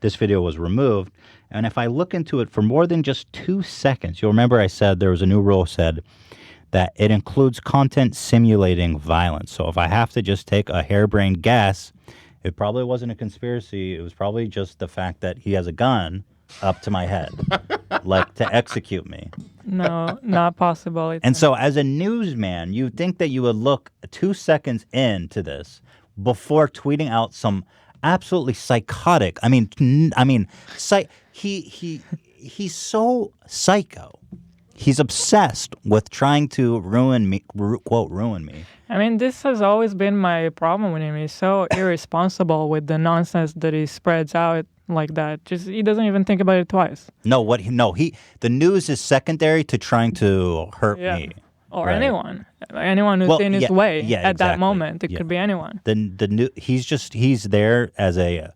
This video was removed. And if I look into it for more than just 2 seconds, you'll remember I said there was a new rule said that it includes content simulating violence. So if I have to just take a harebrained guess, it probably wasn't a conspiracy. It was probably just the fact that he has a gun up to my head, like to execute me. No, not possible. And so as a newsman, you'd think that you would look 2 seconds into this before tweeting out some absolutely psychotic. He's so psycho. He's obsessed with trying to ruin me, quote, ruin me. I mean, this has always been my problem with him. He's so irresponsible with the nonsense that he spreads out like that. Just he doesn't even think about it twice. The news is secondary to trying to hurt me. Or right? anyone who's in his way at that moment. It could be anyone. He's there as a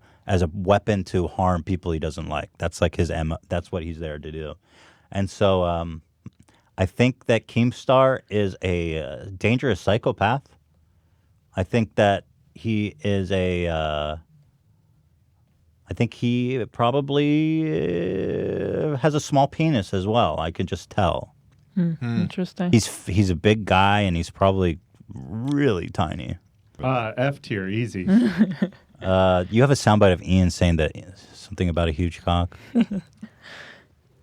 weapon to harm people he doesn't like. That's like his MO. That's what he's there to do. And so I think that Keemstar is a dangerous psychopath. I think that he is I think he probably has a small penis as well. I can just tell. Interesting. He's a big guy and he's probably really tiny. F tier, easy. You have a soundbite of Ian saying that something about a huge cock.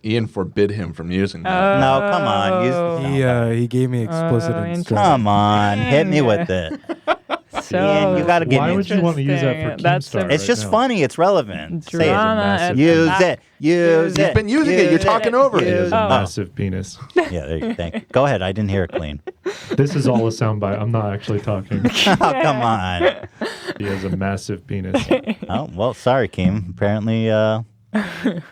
Ian forbid him from using that. No, come on. He gave me explicit instructions. Come on, hit me with it. So Ian, you got to give me. Why would you want to use that for Keemstar? It's just funny. It's relevant. Drama. Use it. He's been using it. You're talking over it. He has a massive penis. Yeah, there you go. Go ahead. I didn't hear it clean. This is all a soundbite. I'm not actually talking. Oh, come on. He has a massive penis. Oh, well, sorry, Keem.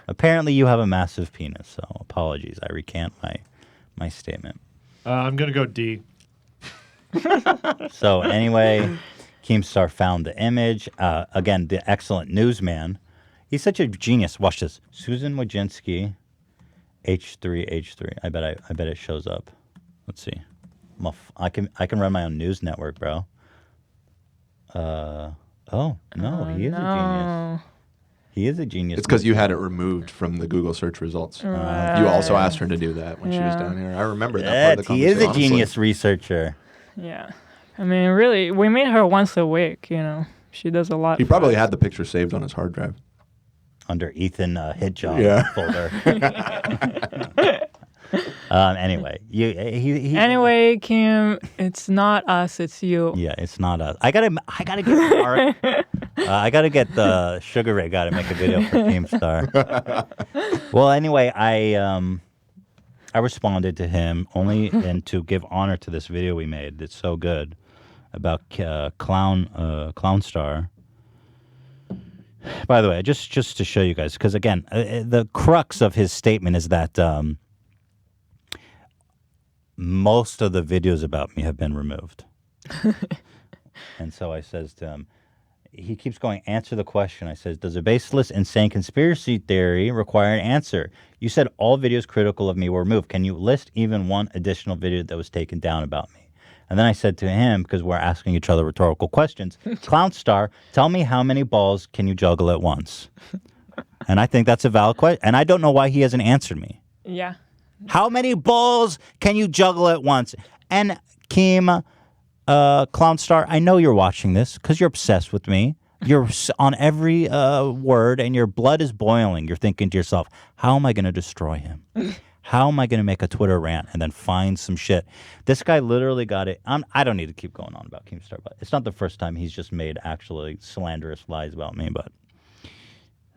Apparently you have a massive penis, so apologies. I recant my statement. I'm going to go D. So anyway, Keemstar found the image. Again, the excellent newsman. He's such a genius. Watch this. Susan Wojcinski, H3H3. I bet it shows up. Let's see. I can run my own news network, bro. Oh no, he is a genius. He is a genius. It's because you had it removed from the Google search results. You also asked her to do that when she was down here. I remember that part of the conversation. He is a genius researcher. Yeah. I mean, really, we meet her once a week, She does a lot. He probably had the picture saved on his hard drive. Under Ethan Hidjob folder. Anyway, Anyway, Kim, it's not us, it's you. Yeah, it's not us. I gotta get Mark. I gotta get the Sugar Ray guy to make a video for Keemstar. Well, anyway, I responded to him only and to give honor to this video we made. It's so good about Clownstar. By the way, just to show you guys, because again, the crux of his statement is that most of the videos about me have been removed. And so I says to him, he keeps going, answer the question. I says, does a baseless, insane conspiracy theory require an answer? You said all videos critical of me were removed. Can you list even one additional video that was taken down about me? And then I said to him, because we're asking each other rhetorical questions, Clownstar, tell me how many balls can you juggle at once? And I think that's a valid question. And I don't know why he hasn't answered me. Yeah. How many balls can you juggle at once? And Keem, Clownstar, I know you're watching this because you're obsessed with me. You're on every word and your blood is boiling. You're thinking to yourself, how am I going to destroy him? How am I going to make a Twitter rant and then find some shit? This guy literally got it. I don't need to keep going on about Keemstar, but it's not the first time he's just made actually slanderous lies about me, but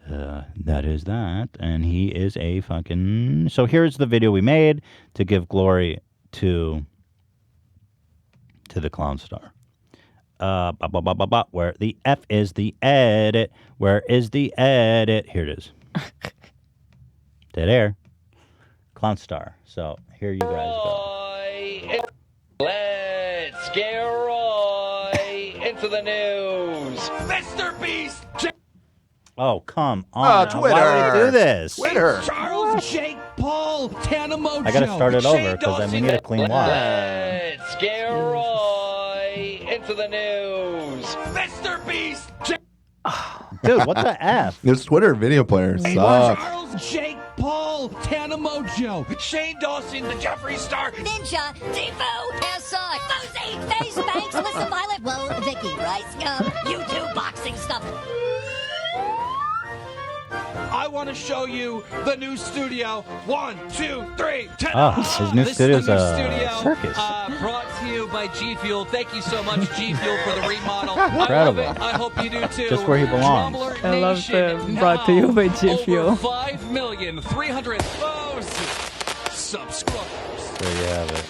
that is that. And he is a fucking... So here's the video we made to give glory to the Clownstar. Where the F is the edit. Where is the edit? Here it is. Dead air. Clownstar. So here you guys go. Scaroy into the news. Mr. Beast. Oh, come on. Twitter. Why would you do this? Twitter. Charles, Jake, Paul, Tana Mojo. I got to start it over because we need a clean wash. Scaroy into the news. Mr. Beast. Dude, what the F? This Twitter video player sucks. Charles, Jake, Paul, Tana Mojo. Shane Dawson, the Jeffree Star. Ninja, Defoe, SR, Fousey, Face Banks, Alyssa Violet, Whoa, Vicky, Rice Gum, YouTube boxing stuff. I want to show you the new studio. 1, 2, 3. His new studio's a circus. Brought to you by G Fuel. Thank you so much, G Fuel, for the remodel. Incredible. I love it. I hope you do too. Just where he belongs. I love the brought to you by G Fuel. Over 5,300,000 subscribers. There you have it.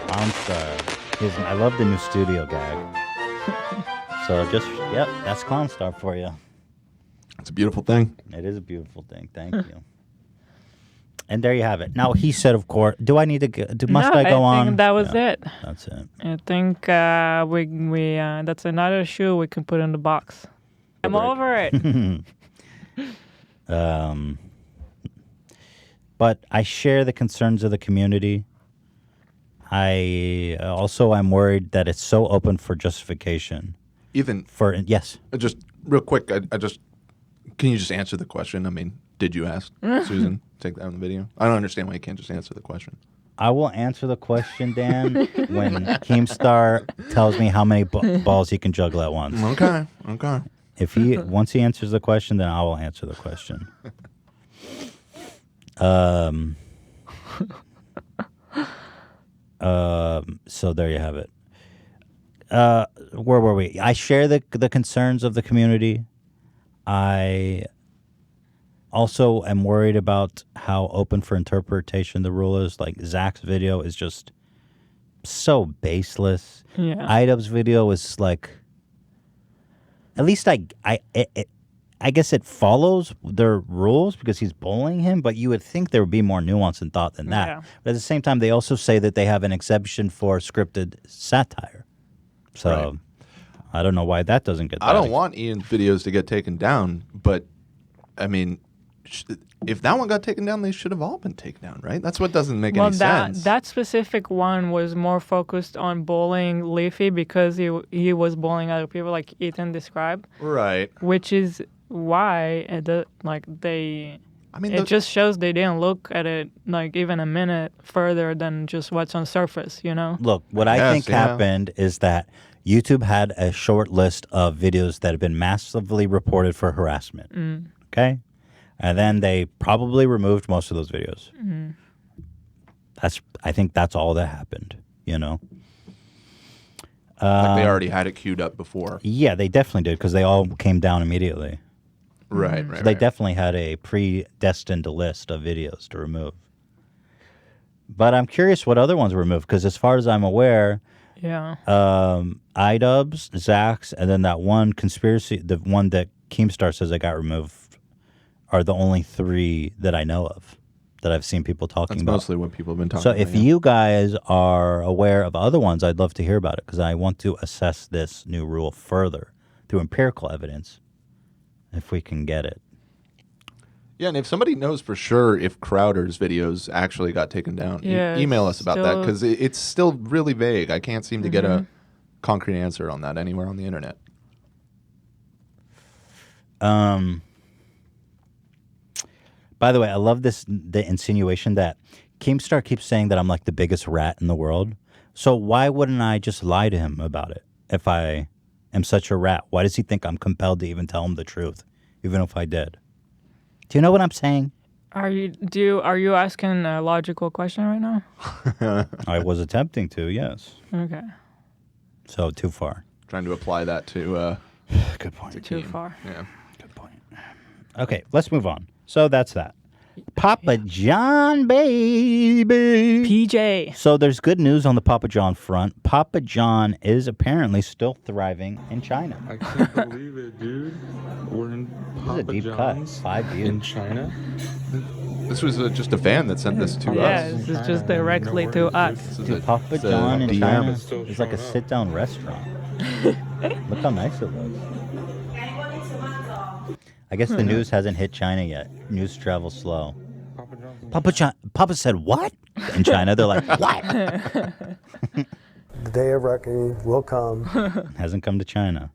Clownstar. I love the new studio gag. So yep, that's Clownstar for you. It's a beautiful thing. It is a beautiful thing. Thank you. And there you have it. Now he said, of course, do I need to go? Must I go on? I think that was it. That's it. I think we that's another shoe we can put in the box. I'm over it. But I share the concerns of the community. I'm worried that it's so open for justification. Yes. Just real quick, can you just answer the question? I mean, did you ask Susan take that on the video? I don't understand why you can't just answer the question. I will answer the question, Dan, when Keemstar tells me how many balls he can juggle at once. Okay. Once he answers the question, then I will answer the question. So there you have it. Where were we? I share the concerns of the community. I also am worried about how open for interpretation the rule is. Like Zach's video is just so baseless. Yeah. iDubbbz video is like, at least I guess it follows their rules because he's bullying him, but you would think there would be more nuance and thought than that. Yeah. But at the same time, they also say that they have an exception for scripted satire. So Right. I don't know why that doesn't get. I don't want Ian's videos to get taken down, but I mean, if that one got taken down, they should have all been taken down, right? That's what doesn't make any sense. That specific one was more focused on bullying Leafy because he was bullying other people, like Ethan described. Right. Which is why it just shows they didn't look at it like even a minute further than just what's on surface, you know? Look, what I think happened is that YouTube had a short list of videos that have been massively reported for harassment. Okay? And then they probably removed most of those videos. I think that's all that happened, you know? Like they already had it queued up before. Yeah, they definitely did because they all came down immediately. Right. So they definitely had a predestined list of videos to remove. But I'm curious what other ones were removed because as far as I'm aware, iDubbbz, Zach's, and then that one conspiracy, the one that Keemstar says I got removed, are the only three that I know of that I've seen people talking about. That's mostly what people have been talking so about. So if you guys are aware of other ones, I'd love to hear about it because I want to assess this new rule further through empirical evidence if we can get it. Yeah, and if somebody knows for sure if Crowder's videos actually got taken down, email us about that because it's still really vague. I can't seem to get a concrete answer on that anywhere on the internet. By the way, I love the insinuation that Keemstar keeps saying that I'm like the biggest rat in the world. So why wouldn't I just lie to him about it if I am such a rat? Why does he think I'm compelled to even tell him the truth, even if I did? Do you know what I'm saying? Are you asking a logical question right now? I was attempting to, yes. Okay. So too far. Trying to apply that to good point. Too far. Yeah. Good point. Okay, let's move on. So that's that. Papa John, baby. PJ. So there's good news on the Papa John front. Papa John is apparently still thriving in China. I can't believe it, dude. We're in Papa This is a deep John's cut. 5 views. in China. This was just a fan that sent this to us. Yeah, this is just directly to us. Dude, Papa John in China is like a sit-down restaurant. Look how nice it looks. I guess the news hasn't hit China yet. News travels slow. Papa said what? In China, they're like, what? The day of reckoning will come. Hasn't come to China.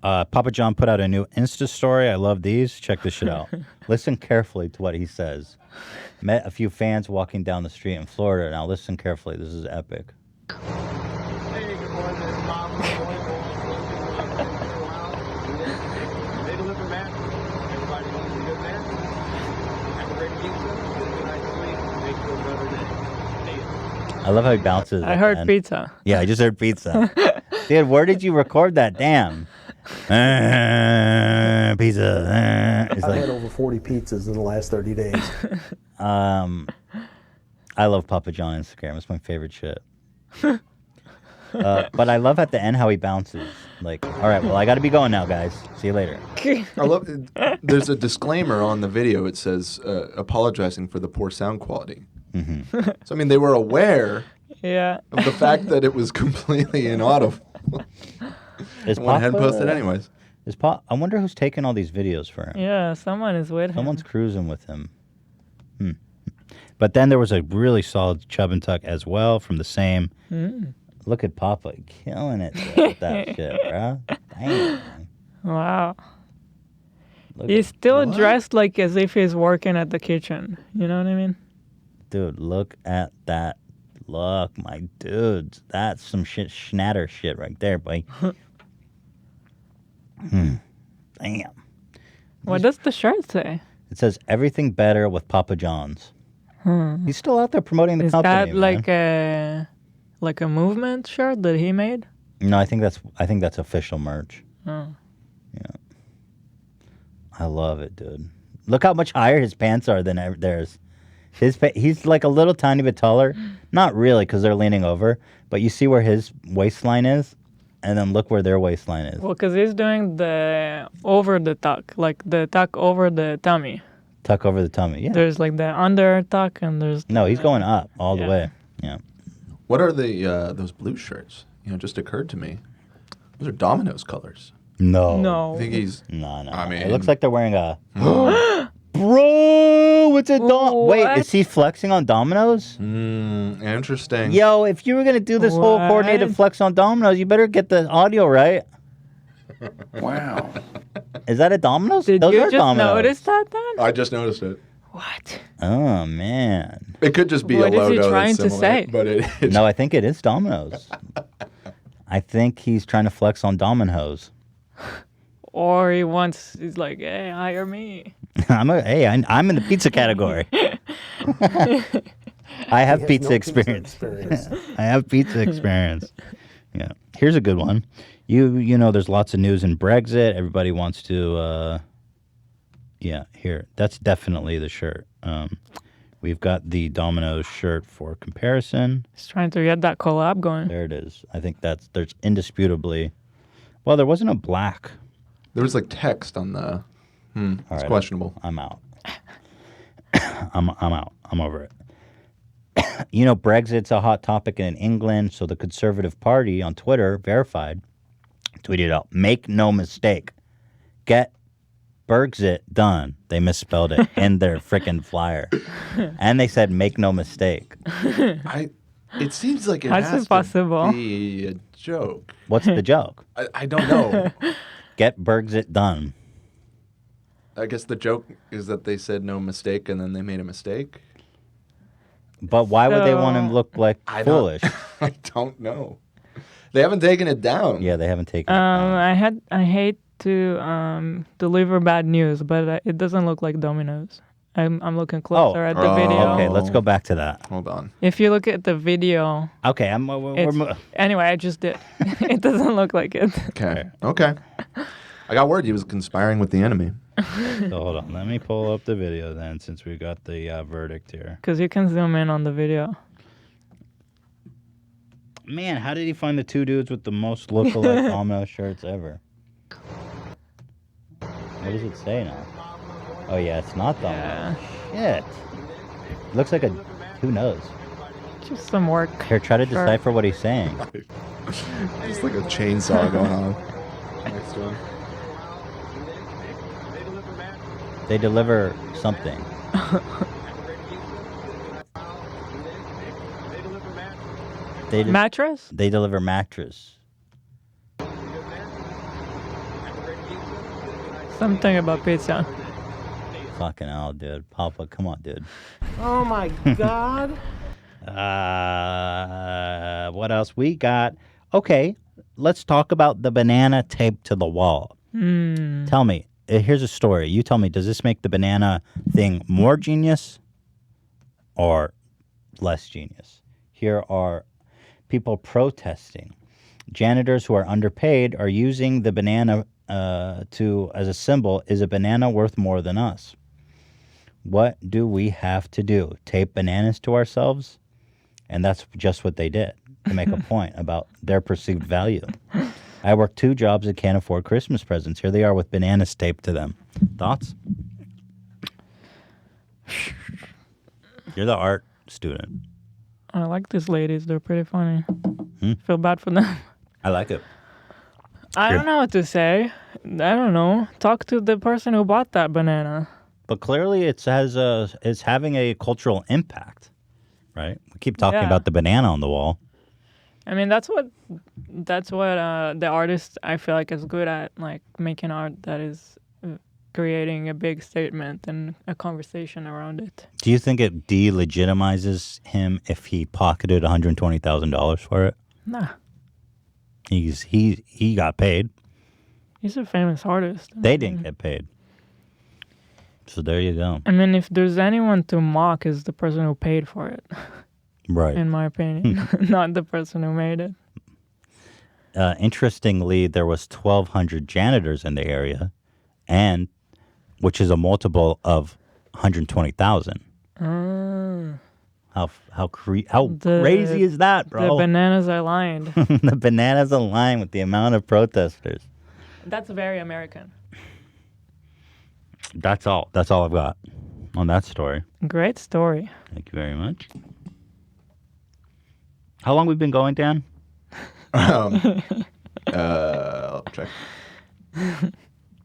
Papa John put out a new Insta story. I love these. Check this shit out. Listen carefully to what he says. Met a few fans walking down the street in Florida. Now listen carefully. This is epic. I love how he bounces. I heard pizza. Yeah, I just heard pizza. Dude, where did you record that? Damn. Pizza. I've had over 40 pizzas in the last 30 days. I love Papa John Instagram. It's my favorite shit. But I love at the end how he bounces. Like, all right, well, I got to be going now, guys. See you later. I love. There's a disclaimer on the video. It says apologizing for the poor sound quality. Mm-hmm. So I mean, they were aware Yeah. of the fact that it was completely inaudible. One had posted anyways. I wonder who's taking all these videos for him. Yeah, someone is with him. Someone's cruising with him. But then there was a really solid Chub and Tuck as well from the same. Look at Papa killing it with that shit, bro. Damn. Wow. He's still dressed like as if he's working at the kitchen. You know what I mean? Dude, look at that. Look, my dudes. That's some schnatter shit right there, boy. Damn. What does the shirt say? It says everything better with Papa John's. He's still out there promoting the company. Is that like a movement shirt that he made? No, I think that's official merch. Oh. Yeah. I love it, dude. Look how much higher his pants are than theirs. He's like a little tiny bit taller. Not really, because they're leaning over. But you see where his waistline is, and then look where their waistline is. Well, because he's doing the over the tuck, like the tuck over the tummy. Tuck over the tummy, yeah. There's like the under tuck, and there's... No, he's going up all the way. Yeah. What are those blue shirts? It just occurred to me. Those are Domino's colors. No. I think he's... No. I mean... It looks like they're wearing a... Bro, it's a Wait, is he flexing on Domino's? Interesting. Yo, if you were going to do this whole coordinated flex on Domino's, you better get the audio right. Wow. Is that a Domino's? Did Those you are just Domino's. notice that then? I just noticed it. What? Oh, man. It could just be What a is logo he trying that's to similar, say? but it No, I think it is Domino's. I think he's trying to flex on Domino's. Or he's like, hey, hire me. I'm in the pizza category. I have pizza experience. I have pizza experience. Yeah. Here's a good one. You know, there's lots of news in Brexit. Everybody wants to, here. That's definitely the shirt. We've got the Domino's shirt for comparison. He's trying to get that collab going. There it is. I think there's indisputably, well, there wasn't a black. There was like text on the, it's right, questionable. I'm out. I'm out. I'm over it. You know, Brexit's a hot topic in England, so the Conservative Party on Twitter, verified, tweeted out, make no mistake, get Brexit done. They misspelled it in their frickin' flyer. And they said, make no mistake. It seems like it How's has it possible? to be a joke. What's the joke? I don't know. Get Brexit done. I guess the joke is that they said no mistake and then they made a mistake. But why would they want to look like foolish? I don't know. They haven't taken it down. Yeah, they haven't taken it down. I hate to deliver bad news, but it doesn't look like Domino's. I'm looking closer at the video. Okay, let's go back to that. Hold on. If you look at the video... Okay, anyway, I just did. It doesn't look like it. Okay. I got word he was conspiring with the enemy. So hold on. Let me pull up the video then, since we got the verdict here. Because you can zoom in on the video. Man, how did he find the two dudes with the most lookalike Domino shirts ever? What does it say now? Oh, yeah, it's not Domino. Shit. Looks like a... Who knows? Just some work. Here, try to decipher what he's saying. Just like a chainsaw going on next to him. They deliver something. Mattress? They deliver mattress. Something about pizza. Fucking hell, dude. Papa, come on, dude. Oh my God. What else we got? Okay, let's talk about the banana taped to the wall. Tell me, here's a story. You tell me, does this make the banana thing more genius or less genius? Here are people protesting. Janitors who are underpaid are using the banana as a symbol. Is a banana worth more than us? What do we have to do? Tape bananas to ourselves? And that's just what they did to make a point about their perceived value. I work 2 jobs and can't afford Christmas presents. Here they are with bananas taped to them. Thoughts? You're the art student. I like these ladies. They're pretty funny. Feel bad for them. I like it. I don't know what to say. I don't know. Talk to the person who bought that banana. But clearly it's having a cultural impact, right? We keep talking about the banana on the wall. I mean, that's what the artist, I feel like, is good at, like making art that is creating a big statement and a conversation around it. Do you think it delegitimizes him if he pocketed $120,000 for it? Nah. He got paid. He's a famous artist. They didn't get paid. So there you go. I mean, if there's anyone to mock, is the person who paid for it. Right. In my opinion. Not the person who made it. Interestingly, there was 1,200 janitors in the area, and which is a multiple of 120,000. How crazy is that, bro? The bananas are lined. The bananas align with the amount of protesters. That's very American. That's all. That's all I've got on that story. Great story. Thank you very much. How long we been going, Dan? I'll check.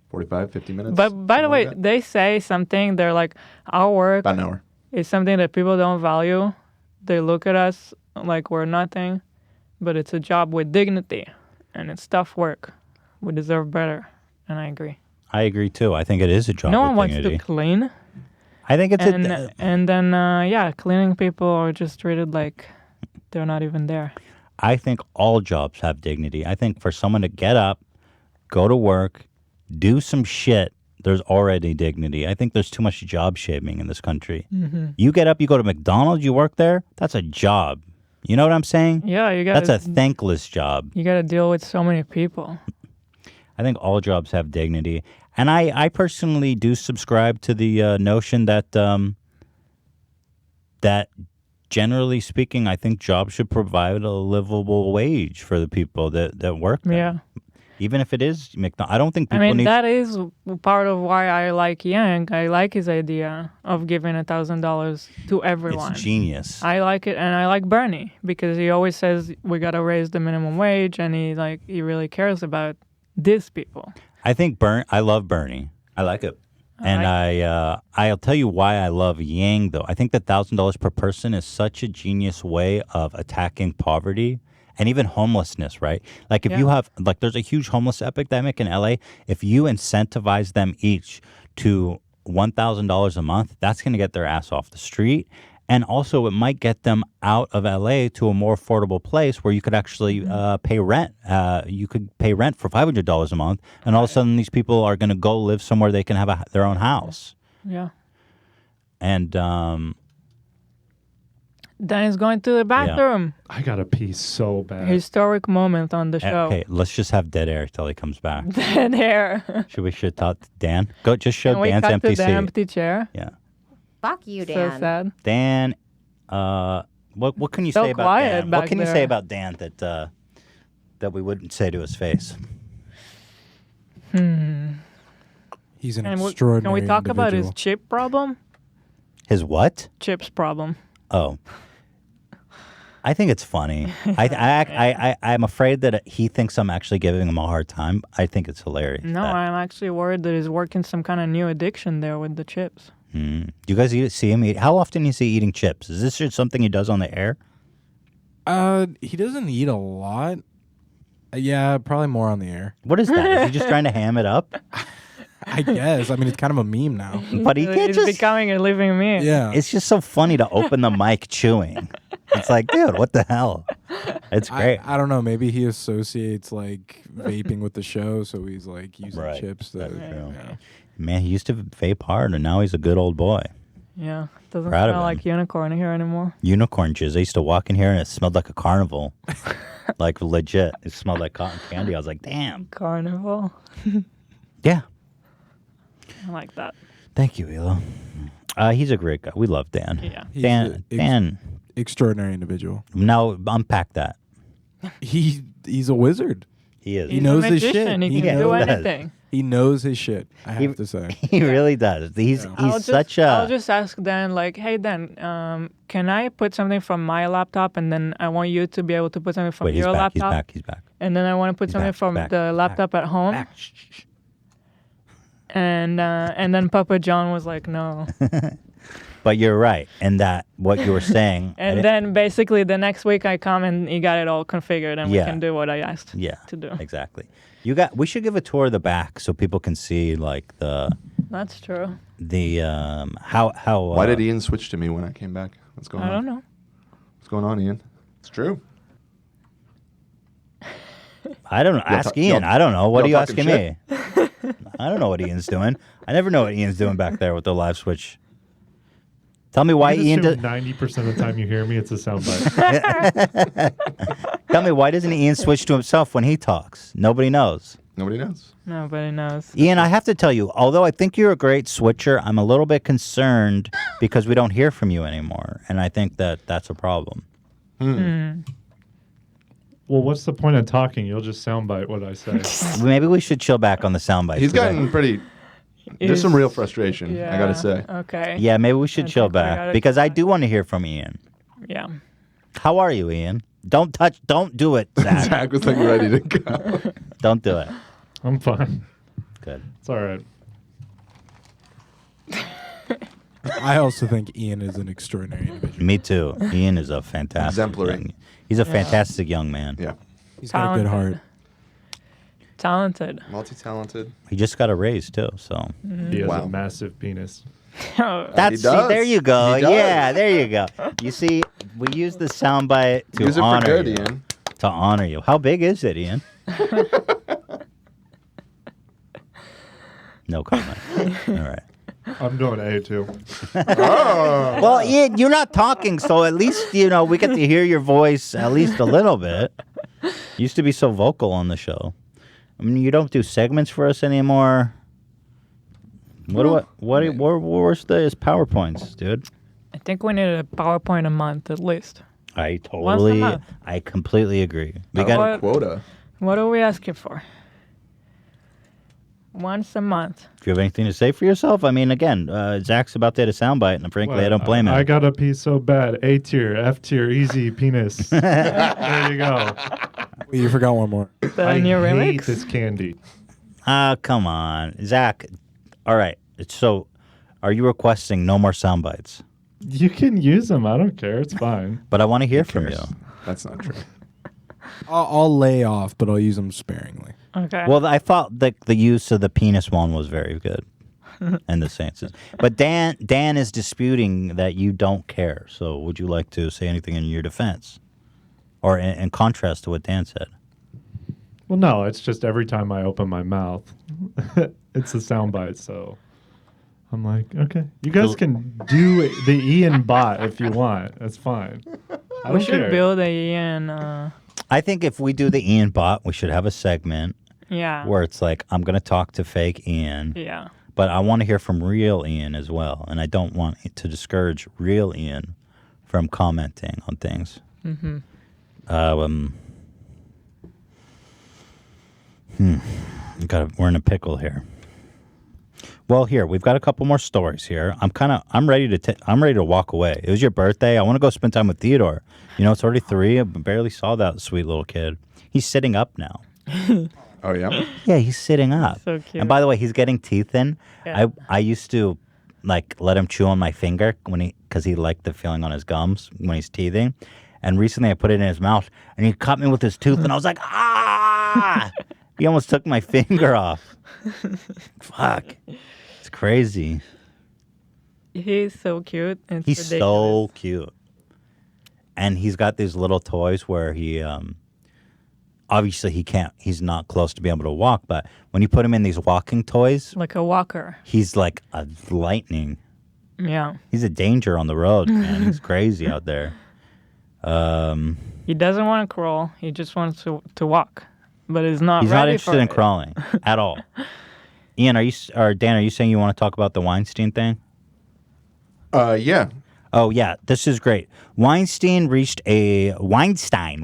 45, 50 minutes. But by the way, they say something. They're like, our work about an hour. Is something that people don't value. They look at us like we're nothing, but it's a job with dignity, and it's tough work. We deserve better, and I agree. I agree too. I think it is a job. No with one wants dignity. to clean. I think it's and then cleaning people are just treated like they're not even there. I think all jobs have dignity. I think for someone to get up, go to work, do some shit, there's already dignity. I think there's too much job shaming in this country. Mm-hmm. You get up, you go to McDonald's, you work there, that's a job. You know what I'm saying? Yeah, you got. That's a thankless job. You got to deal with so many people. I think all jobs have dignity. And I personally do subscribe to the notion that that generally speaking, I think jobs should provide a livable wage for the people that work there. Yeah. Even if it is McDonald's. I don't think people need... that is part of why I like Yang. I like his idea of giving $1,000 to everyone. It's genius. I like it, and I like Bernie because he always says we got to raise the minimum wage, and he really cares about these people. I think I love Bernie. I like it. And I'll tell you why I love Yang, though. I think that $1,000 per person is such a genius way of attacking poverty and even homelessness, right? Like if you have, like there's a huge homeless epidemic in LA. If you incentivize them each to $1,000 a month, that's going to get their ass off the street. And also it might get them out of LA to a more affordable place where you could actually pay rent. You could pay rent for $500 a month. And all of a sudden these people are going to go live somewhere they can have their own house. Yeah. And then he's going to the bathroom. Yeah. I gotta pee so bad. Historic moment on the show. Okay, let's just have dead air till he comes back. Dead air. Should talk to Dan? Go, just show Dan's empty seat. The empty chair. Yeah. Fuck you, Dan. So sad. Dan, what can you So say about quiet Dan? back What can you there. say about Dan that we wouldn't say to his face? He's an extraordinary Can we talk about his individual. chip problem? His what? Chips problem. Oh. I think it's funny. I'm afraid that he thinks I'm actually giving him a hard time. I think it's hilarious. No, I'm actually worried that he's working some kind of new addiction there with the chips. Do you guys see him eat? How often is he eating chips? Is this just something he does on the air? He doesn't eat a lot. Yeah, probably more on the air. What is that? Is he just trying to ham it up? I guess. I mean, it's kind of a meme now. But he can't He's becoming a living meme. Yeah. It's just so funny to open the mic chewing. It's like, dude, what the hell? It's great. I don't know. Maybe he associates like vaping with the show, so he's like using chips. Man, he used to vape hard, and now he's a good old boy. Yeah. Doesn't Proud of smell him. like unicorn here anymore. Unicorn jizz. I used to walk in here, and it smelled like a carnival. Like, legit. It smelled like cotton candy. I was like, damn. Carnival. Yeah. I like that. Thank you, Elo. He's a great guy. We love Dan. Yeah. He's Dan. Extraordinary individual. Now, unpack that. He's a wizard. He is. He knows his shit. He can do anything. He knows his shit, I have to say. He really does. He's such a... I'll just ask Dan, like, hey, Dan, can I put something from my laptop, and then I want you to be able to put something from your laptop? He's back. And then I want to put something from the laptop at home. And then Papa John was like, no. But you're right. And that, what you were saying... And then basically the next week I come and he got it all configured and we can do what I asked to do. Exactly. We should give a tour of the back so people can see like the... That's true. The, how... Why did Ian switch to me when I came back? What's going on? I don't know. What's going on, Ian? It's true. I don't know. Ask Ian. I don't know. What are you asking me? I don't know what Ian's doing. I never know what Ian's doing back there with the live switch. Tell me why Ian does... 90% of the time you hear me, it's a soundbite. Tell me, why doesn't Ian switch to himself when he talks? Nobody knows. Nobody knows. Nobody knows. Ian, I have to tell you, although I think you're a great switcher, I'm a little bit concerned because we don't hear from you anymore. And I think that that's a problem. Well, what's the point of talking? You'll just soundbite what I say. Maybe we should chill back on the soundbite. He's gotten pretty... There's some real frustration, I gotta say. Okay. Yeah, maybe we should chill back because I do want to hear from Ian. Yeah. How are you, Ian? Don't do it, Zach. Zach was like ready to go. Don't do it. I'm fine. Good. It's all right. I also think Ian is an extraordinary individual. Me too. Ian is a fantastic... Exemplary. He's a fantastic young man. Yeah. He's got a good heart. Talented. Multi-talented. He just got a raise too, so... He has a massive penis. That's there you go. Yeah, there you go. You see, we use the soundbite to Use it for honor good, you. Ian. To honor you. How big is it, Ian? No comment. All right. I'm doing A too. Well, Ian, you're not talking, so at least we get to hear your voice at least a little bit. You used to be so vocal on the show. I mean, you don't do segments for us anymore. Where's the PowerPoints, dude? I think we need a PowerPoint a month at least. I completely agree. We got a quota. What are we asking for? Once a month. Do you have anything to say for yourself? I mean, again, Zach's about to hit a soundbite, and frankly, I don't blame him. I got a piece so bad. A tier, F tier, easy penis. There you go. You forgot one more. I hate this candy. Come on, Zach. All right. So, are you requesting no more sound bites? You can use them. I don't care. It's fine. But I want to hear from you. That's not true. I'll lay off, but I'll use them sparingly. Okay. Well, I thought the use of the penis one was very good. And the Saints. But Dan is disputing that you don't care. So, would you like to say anything in your defense? Or in contrast to what Dan said? Well, no, it's just every time I open my mouth, it's a soundbite. So I'm like, okay, you guys can do the Ian bot if you want. That's fine. I We don't should care. build a Ian. I think if we do the Ian bot, we should have a segment where it's like, I'm going to talk to fake Ian. Yeah. But I want to hear from real Ian as well. And I don't want to discourage real Ian from commenting on things. Mm-hmm. We're in a pickle here. Well, here we've got a couple more stories here. I'm ready to walk away. It was your birthday. I want to go spend time with Theodore. You know, it's already 3. I barely saw that sweet little kid. He's sitting up now. Oh yeah. Yeah, he's sitting up. So cute. And by the way, he's getting teeth in. Yeah. I used to like let him chew on my finger because he liked the feeling on his gums when he's teething. And recently I put it in his mouth and he cut me with his tooth and I was like, ah! He almost took my finger off. Fuck. It's crazy. He's so cute. It's He's ridiculous. so cute. And he's got these little toys where he, obviously he's not close to being able to walk, but when you put him in these walking toys. Like a walker. He's like a lightning. Yeah. He's a danger on the road, man. He's crazy out there. He doesn't want to crawl. He just wants to walk. But he's not He's ready not interested for in it. crawling at all. Ian, Dan, are you saying you want to talk about the Weinstein thing? Yeah. Oh, yeah. This is great. Weinstein reached a... Weinstein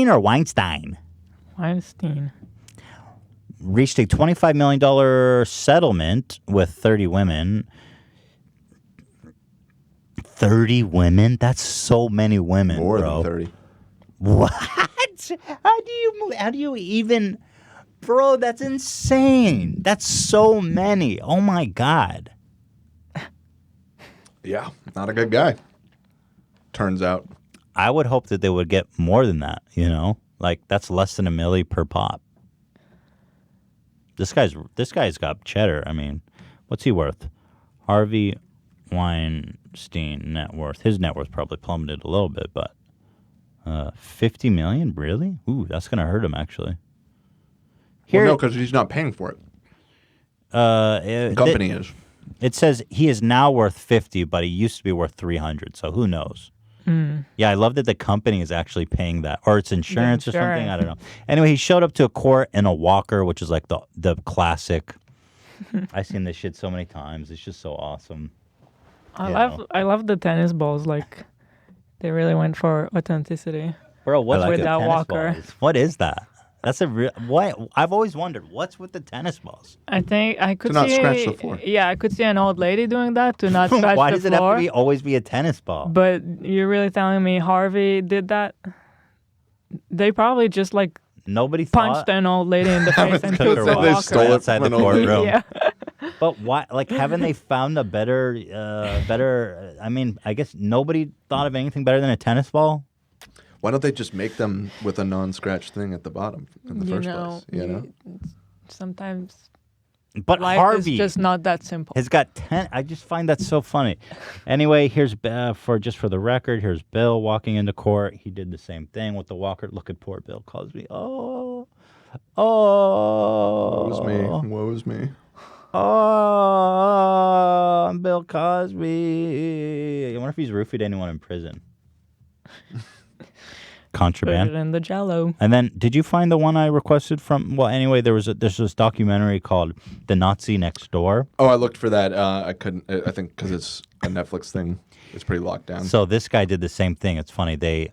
or Weinstein? Weinstein. Reached a $25 million settlement with 30 women. 30 women? That's so many women, More bro. than 30. What? How do you even... Bro, that's insane. That's so many. Oh, my God. Yeah, not a good guy. Turns out. I would hope that they would get more than that, you know? Like, that's less than $1 million per pop. This guy's got cheddar. I mean, what's he worth? Harvey Weinstein net worth. His net worth probably plummeted a little bit, but $50 million? Really? Ooh, that's going to hurt him, actually. Well, no, because he's not paying for it. The company is. It says he is now worth 50, but he used to be worth 300. So who knows? Mm. Yeah, I love that the company is actually paying that, or it's insurance or something. I don't know. Anyway, he showed up to a court in a walker, which is like the classic. I've seen this shit so many times. It's just so awesome. I love the tennis balls. Like, they really went for authenticity. Bro, what's with that walker? Balls? What is that? That's a real. What I've always wondered. What's with the tennis balls? I think I could to not see. Scratch the floor. Yeah, I could see an old lady doing that to not scratch Why the does it floor. have to always be a tennis ball? But you're really telling me Harvey did that? They probably just like nobody punched an old lady in the face and took the They walker. stole it outside the courtroom. Yeah. But why? Like, haven't they found a better? I mean, I guess nobody thought of anything better than a tennis ball. Why don't they just make them with a non-scratch thing at the bottom in the first place? You know. Sometimes. But life Harvey is just not that simple. has got 10. I just find that so funny. Anyway, here's for the record. Here's Bill walking into court. He did the same thing with the walker. Look at poor Bill Cosby. Oh. Woe is me. Woe is me. Oh, I'm Bill Cosby. I wonder if he's roofied anyone in prison. Contraband. Put it in the Jello. And then, did you find the one I requested from? Well, anyway, there's this documentary called "The Nazi Next Door." Oh, I looked for that. I couldn't. I think because it's a Netflix thing, it's pretty locked down. So this guy did the same thing. It's funny. They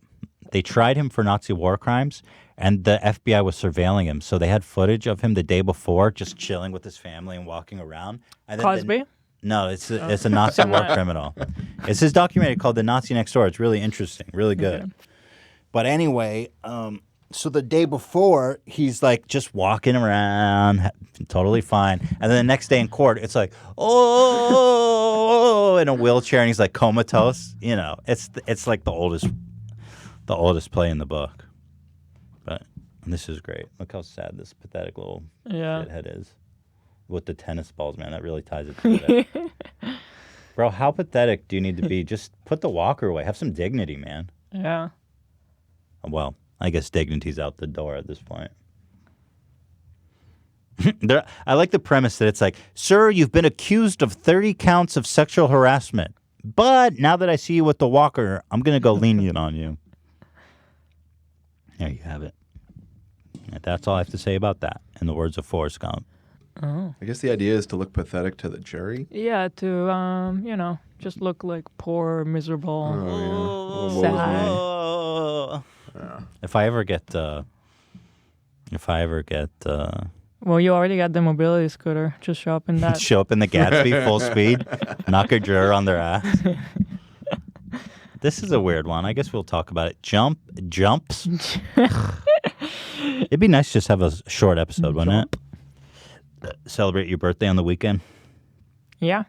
tried him for Nazi war crimes, and the FBI was surveilling him. So they had footage of him the day before, just chilling with his family and walking around. And then Cosby? No, it's a Nazi war criminal. It's his documentary called "The Nazi Next Door." It's really interesting, really good. Okay. But anyway, so the day before, he's like just walking around, totally fine. And then the next day in court, it's like, oh, in a wheelchair, and he's like comatose. You know, it's like the oldest play in the book. But this is great. Look how sad this pathetic little shithead is with the tennis balls, man. That really ties it together. Bro, how pathetic do you need to be? Just put the walker away. Have some dignity, man. Yeah. Well, I guess dignity's out the door at this point. I like the premise that it's like, sir, you've been accused of 30 counts of sexual harassment. But now that I see you with the walker, I'm going to go lenient on you. There you have it. That's all I have to say about that, in the words of Forrest Gump. Oh. I guess the idea is to look pathetic to the jury. Yeah, to, just look like poor, miserable, sad. If I ever get Well, you already got the mobility scooter. Just show up in that. Show up in the Gatsby full speed, knock a juror on their ass. This is a weird one. I guess we'll talk about it. Jumps. It'd be nice to just have a short episode, wouldn't it? Celebrate your birthday on the weekend. Yeah.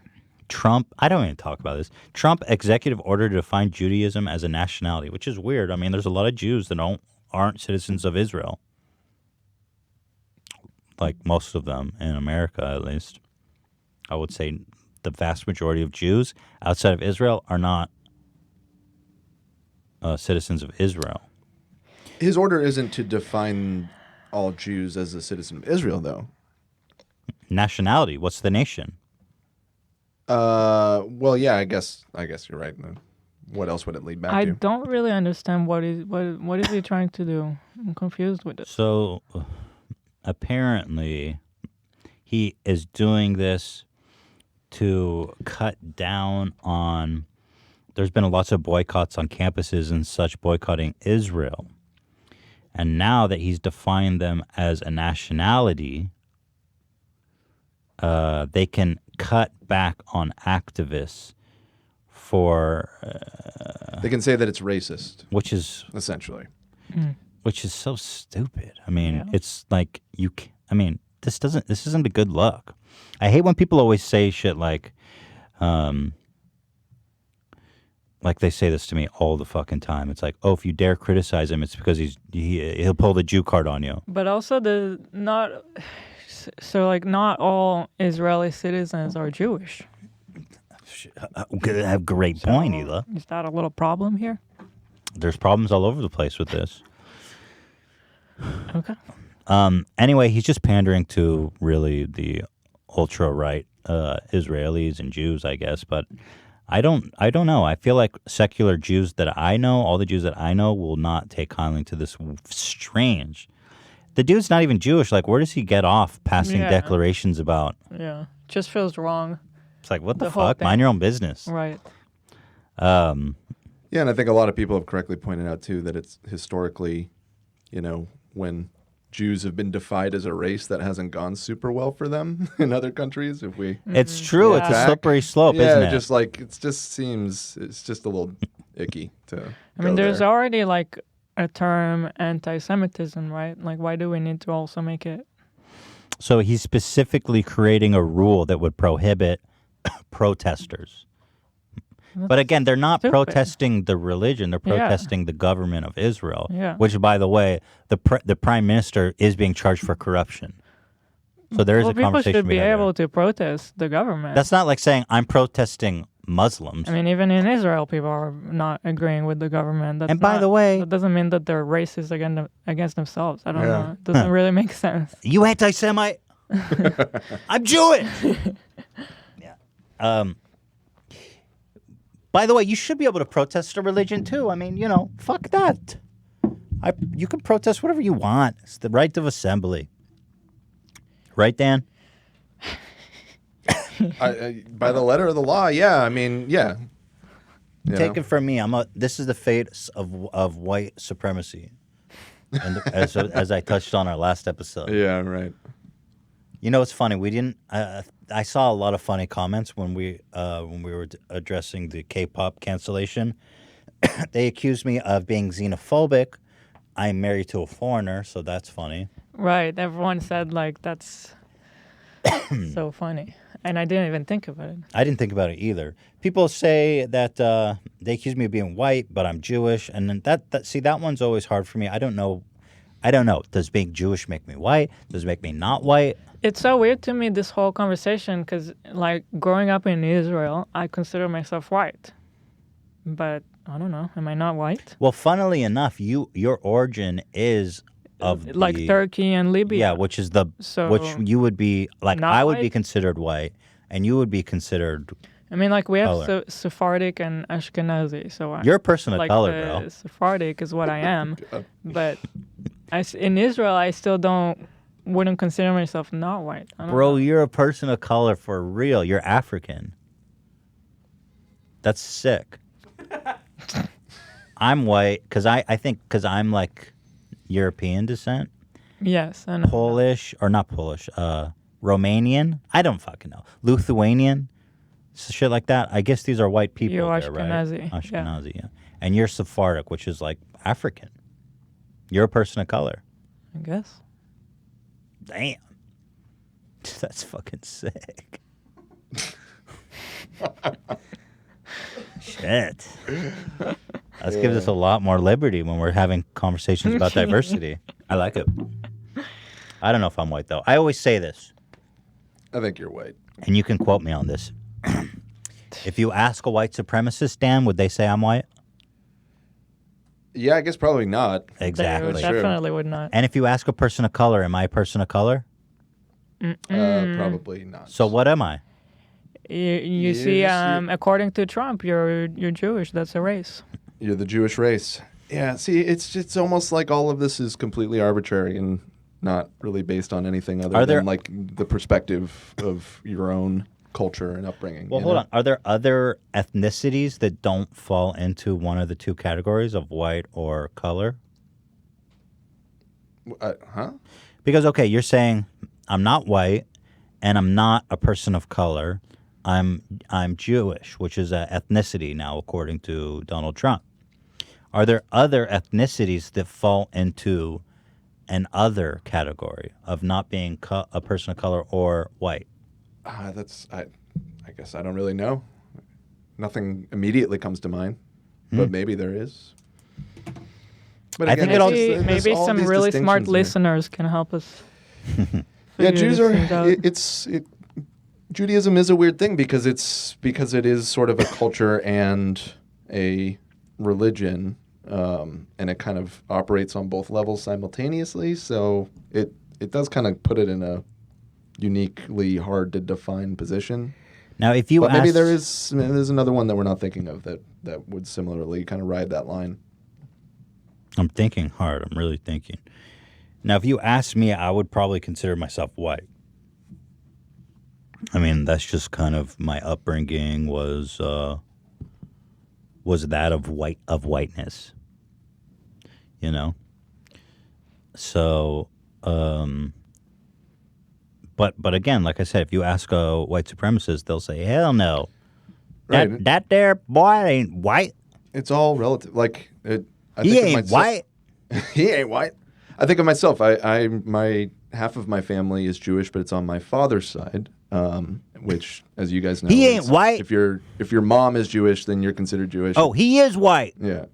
Trump, I don't even talk about this. Trump executive order to define Judaism as a nationality, which is weird. I mean, there's a lot of Jews that aren't citizens of Israel. Like most of them in America, at least. I would say the vast majority of Jews outside of Israel are not citizens of Israel. His order isn't to define all Jews as a citizen of Israel, though. Nationality. What's the nation? Well, yeah, I guess you're right. What else would it lead back to? I don't really understand what is he trying to do. I'm confused with it. So, apparently, he is doing this to cut down on. There's been lots of boycotts on campuses and such boycotting Israel, and now that he's defined them as a nationality, they can cut back on activists for... they can say that it's racist. Which is... Essentially. Which is so stupid. I mean, it's like, this isn't a good look. I hate when people always say shit like they say this to me all the fucking time. It's like, oh, if you dare criticize him, it's because he'll pull the Jew card on you. But also not all Israeli citizens are Jewish. Have great point, Hila. Is that a little problem here? There's problems all over the place with this. Okay. Anyway, he's just pandering to really the ultra-right Israelis and Jews, I guess. But I don't know. I feel like secular Jews that I know, all the Jews that I know, will not take kindly to this strange. The dude's not even Jewish. Like, where does he get off passing declarations about? Yeah, just feels wrong. It's like, what the fuck? Mind your own business. Right. Yeah, and I think a lot of people have correctly pointed out, too, that it's historically, when Jews have been defied as a race, that hasn't gone super well for them in other countries. If we, it's true. It's a slippery slope, isn't it? Just like it's just a little icky to. I mean, there's already like a term anti-Semitism, right? Like, why do we need to also make it? So he's specifically creating a rule that would prohibit protesters. But again, they're not protesting the religion; they're protesting the government of Israel. Yeah. Which, by the way, the prime minister is being charged for corruption. So there is a conversation. People should be able to protest the government. That's not like saying I'm protesting Muslims. I mean, even in Israel, people are not agreeing with the government. And by the way, that doesn't mean that they're racist against themselves. I don't know. It doesn't really make sense. You anti-Semite? I'm Jewish. Yeah. By the way, you should be able to protest a religion too. I mean, fuck that. You can protest whatever you want. It's the right of assembly. Right, Dan? By the letter of the law, yeah. I mean, yeah. Take it from me. This is the fate of white supremacy, and as I touched on our last episode. Yeah, right. It's funny. We didn't. I saw a lot of funny comments when we were addressing the K-pop cancellation. They accused me of being xenophobic. I'm married to a foreigner, so that's funny. Right. Everyone said like that's so funny, and I didn't even think about it. I didn't think about it either. People say that they accuse me of being white, but I'm Jewish, and then that one's always hard for me. I don't know. Does being Jewish make me white? Does it make me not white? It's so weird to me, this whole conversation, because, like, growing up in Israel, I consider myself white. But, I don't know, am I not white? Well, funnily enough, your origin is of like Turkey and Libya. Yeah, which you would be, like, I would be considered white, and you would be considered I mean, like, we have Sephardic and Ashkenazi, so you're a person of color, bro. Sephardic is what I am, but in Israel, I still wouldn't consider myself not white. Bro, you're a person of color for real. You're African. That's sick. I'm white because I think I'm like European descent, Yes, I know. Polish, or not Polish, Romanian? I don't fucking know. Lithuanian? Shit like that. I guess these are white people You're there, right? Ashkenazi, Ashkenazi, yeah. And you're Sephardic, which is like African. You're a person of color. I guess. Damn. That's fucking sick. Shit. That gives us a lot more liberty when we're having conversations about diversity. I like it. I don't know if I'm white, though. I always say this. I think you're white. And you can quote me on this. If you ask a white supremacist, Dan, would they say I'm white? Yeah, I guess probably not. Exactly. They definitely would not. And if you ask a person of color, am I a person of color? Probably not. So what am I? You see, according to Trump, you're Jewish. That's a race. You're the Jewish race. Yeah, see, it's almost like all of this is completely arbitrary and not really based on anything other than like the perspective of your own culture and upbringing. Well, hold on. Are there other ethnicities that don't fall into one of the two categories of white or color? Huh? Because, okay, you're saying I'm not white and I'm not a person of color. I'm Jewish, which is an ethnicity now, according to Donald Trump. Are there other ethnicities that fall into an other category of not being a person of color or white? I guess I don't really know. Nothing immediately comes to mind, but maybe there is. But I again, think maybe some really smart listeners can help us. Yeah, Jews are. Judaism is a weird thing because it is sort of a culture and a religion, and it kind of operates on both levels simultaneously. So it does kind of put it in a uniquely hard to define position. Now, if you maybe there's another one that we're not thinking of that would similarly kind of ride that line. I'm thinking hard. I'm really thinking. Now, if you ask me, I would probably consider myself white. I mean, that's just kind of my upbringing was that of whiteness, you know. So, but again, like I said, if you ask a white supremacist, they'll say, "Hell no, right. that there boy ain't white." It's all relative. Like he ain't white. He ain't white. I think of myself. My half of my family is Jewish, but it's on my father's side. Which, as you guys know, he ain't white. If your mom is Jewish, then you're considered Jewish. Oh, he is white. Yeah.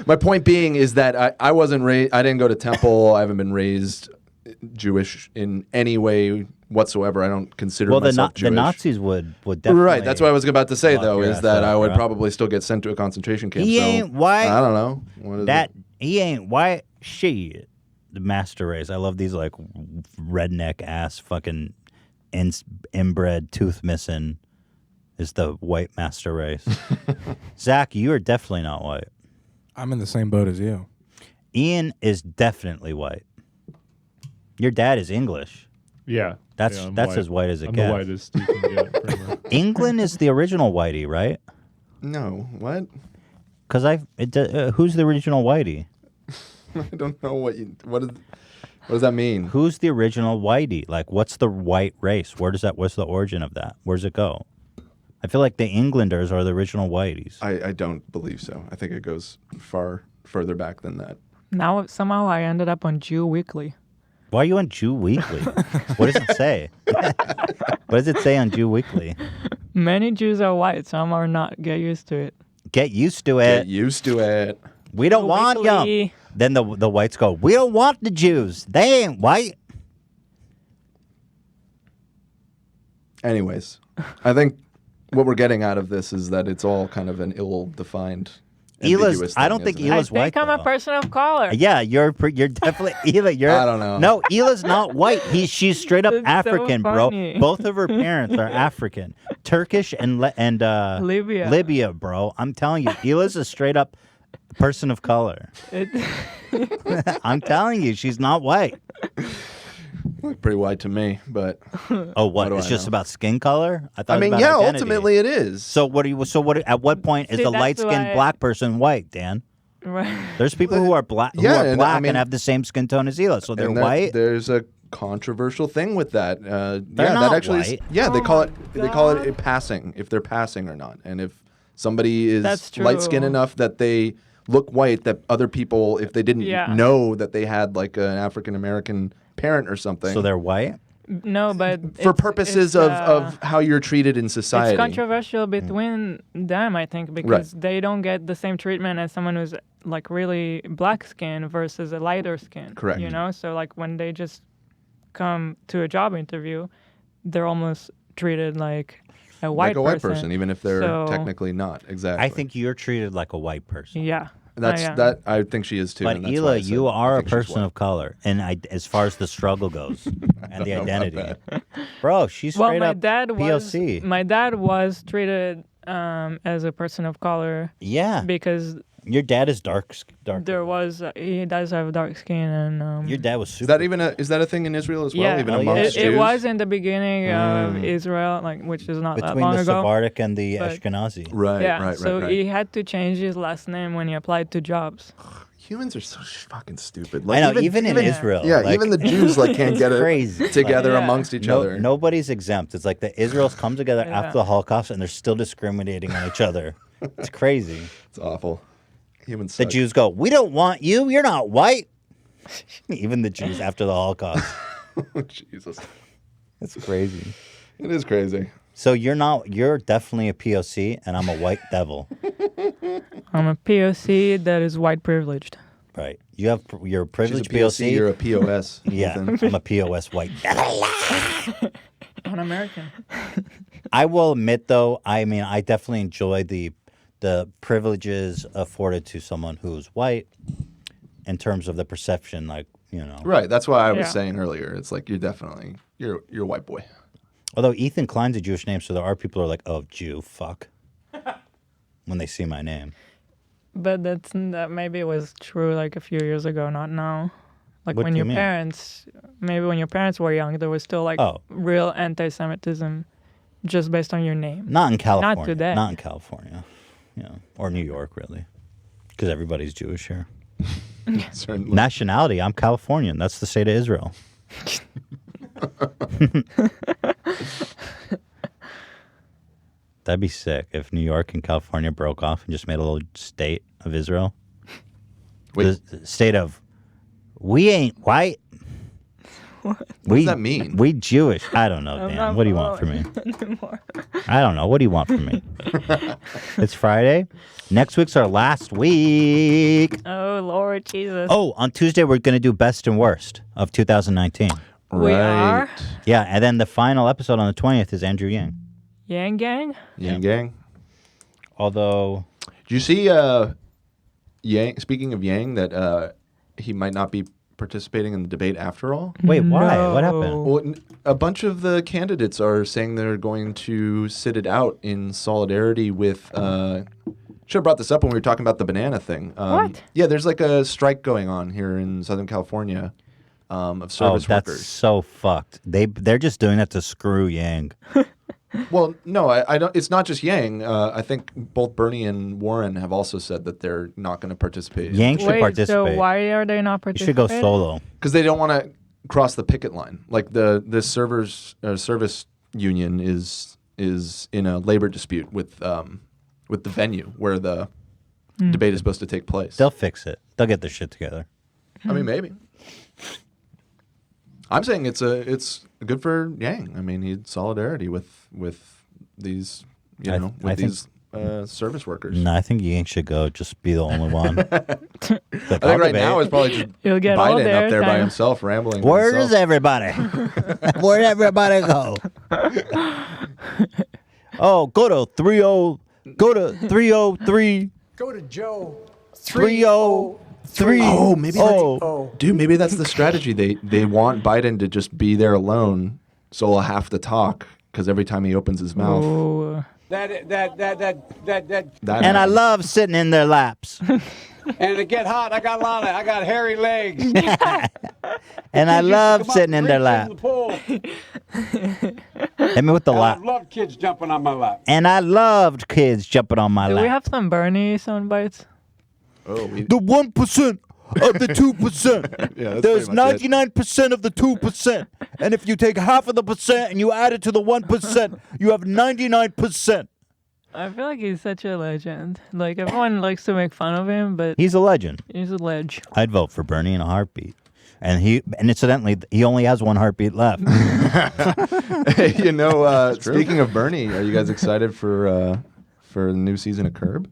My point being is that I wasn't raised. I didn't go to temple. I haven't been raised Jewish in any way whatsoever. I don't consider myself Jewish. The Nazis would definitely. Right. That's what I was about to say, though, is that I would probably still get sent to a concentration camp. He ain't white. I don't know. He ain't white. Shit. The master race. I love these like redneck ass fucking inbred tooth missing is the white master race. Zach, you are definitely not white. I'm in the same boat as you. Ian is definitely white. Your dad is English. Yeah. That's white. as white as it I'm gets. the whitest you can get, pretty much. England is the original whitey, right? No. What? Because who's the original whitey? I don't know what does that mean? Who's the original whitey? Like, what's the white race? What's the origin of that? Where does it go? I feel like the Englanders are the original whiteys. I don't believe so. I think it goes further back than that. Now, somehow I ended up on Jew Weekly. Why are you on Jew Weekly? What does it say? What does it say on Jew Weekly? Many Jews are white, some are not. Get used to it. Get used to it. Get used to it. We don't want them. Then the whites go, we don't want the Jews. They ain't white. Anyways, I think what we're getting out of this is that it's all kind of an ill-defined, ambiguous thing, I don't think Hila's white. I think I'm a person of color. Yeah, you're definitely Hila. I don't know. No, Hila's not white. She's straight up That's African, so bro. funny. Both of her parents are African, Turkish and Libya, bro. I'm telling you, Hila's a straight up person of color. I'm telling you, she's not white. Look pretty white to me, but oh, what? It's just about skin color? I mean, yeah, ultimately it is. So what? At what point is the light-skinned black person white, Dan? Right. There's people who are black, and have the same skin tone as Hila, so they're white. There's a controversial thing with that. They're that not actually white. they call it a passing, if they're passing or not, and if somebody is light skinned enough that they look white, that other people, if they didn't know that they had like an African American parent or something, so they're white. No, but for purposes of how you're treated in society. It's controversial between them, I think, because they don't get the same treatment as someone who's like really black skin versus a lighter skin. Correct. You know, so like when they just come to a job interview, they're almost treated like a white person, even if they're technically not. Exactly. I think you're treated like a white person. Yeah. That I think she is too. But and that's Hila, you are a person of color, and as far as the struggle goes and the identity, bro, she's straight up POC. My dad was treated as a person of color. Yeah, because your dad is dark. He does have dark skin, and your dad was super. Is that a thing in Israel as well? Yeah, even amongst Jews? It was in the beginning of Israel, which is not that long ago. Between the Sephardic and the Ashkenazi. Right. So he had to change his last name when he applied to jobs. Humans are so fucking stupid. I know, even in Israel. Yeah, even the Jews can't get it together amongst each other. Nobody's exempt. It's like the Israels come together after the Holocaust, and they're still discriminating on each other. It's crazy. It's awful. Humans the suck. Jews go, we don't want you. You're not white. Even the Jews after the Holocaust. Jesus. It's crazy. It is crazy. So you're definitely a POC, and I'm a white devil. I'm a POC that is white privileged. Right. You're a privileged POC. You're a POS. Yeah, I'm a POS white devil. I'm American. I will admit, though, I definitely enjoy the privileges afforded to someone who's white in terms of the perception, Right. That's why I was saying earlier. It's like you're a white boy. Although Ethan Klein's a Jewish name, so there are people who are like, oh, Jew, fuck, when they see my name. But that maybe it was true like a few years ago, not now. Like What when do your you mean? parents were young, there was still real anti-Semitism just based on your name. Not in California. Not today. Not in California. Yeah. Or New York, really. Because everybody's Jewish here. Certainly. Nationality, I'm Californian. That's the state of Israel. That'd be sick if New York and California broke off and just made a little state of Israel. The state of, we ain't white. What does that mean? We Jewish. I don't know, Dan. What do you want from me? I don't know. What do you want from me? It's Friday. Next week's our last week. Oh, Lord Jesus. Oh, on Tuesday, we're going to do best and worst of 2019. We are? Yeah, and then the final episode on the 20th is Andrew Yang. Yang Gang? Yang Gang. Although... Do you see Yang, speaking of Yang, that he might not be participating in the debate after all? Wait, why? No. What happened? Well, a bunch of the candidates are saying they're going to sit it out in solidarity with... should have brought this up when we were talking about the banana thing. What? Yeah, there's like a strike going on here in Southern California of service that's workers. So fucked. They're just doing that to screw Yang. Well, no, I don't. It's not just Yang. I think both Bernie and Warren have also said that they're not going to participate. Yang should participate. So why are they not participating? You should go solo. Because they don't want to cross the picket line. Like the service union is in a labor dispute with the venue where the debate is supposed to take place. They'll fix it. They'll get their shit together. I mean, maybe. I'm saying it's good for Yang. I mean, he had solidarity with these, these service workers. No, I think Yang should go. Just be the only one. I think right now is probably just Biden up there by himself rambling. Where is everybody? Where'd everybody go? Oh, go to 303. Go to Joe. 303. Oh, maybe dude, maybe that's the strategy. They want Biden to just be there alone, so he'll have to talk because every time he opens his mouth. Ooh. And I love sitting in their laps. And to get hot, I got hairy legs. And I love sitting in their lap. Hit me with the lap. I love kids jumping on my lap. And I loved kids jumping on my Do lap. we have some Bernie sound bites? The 1% of the 2%. Yeah, that's There's pretty much it. 99% of the 2%. And if you take half of the percent and you add it to the 1%, you have 99%. I feel like he's such a legend. Like, everyone likes to make fun of him, but He's a legend. he's a ledge. I'd vote for Bernie in a heartbeat. And incidentally, he only has one heartbeat left. Hey, speaking of Bernie, are you guys excited for the new season of Curb?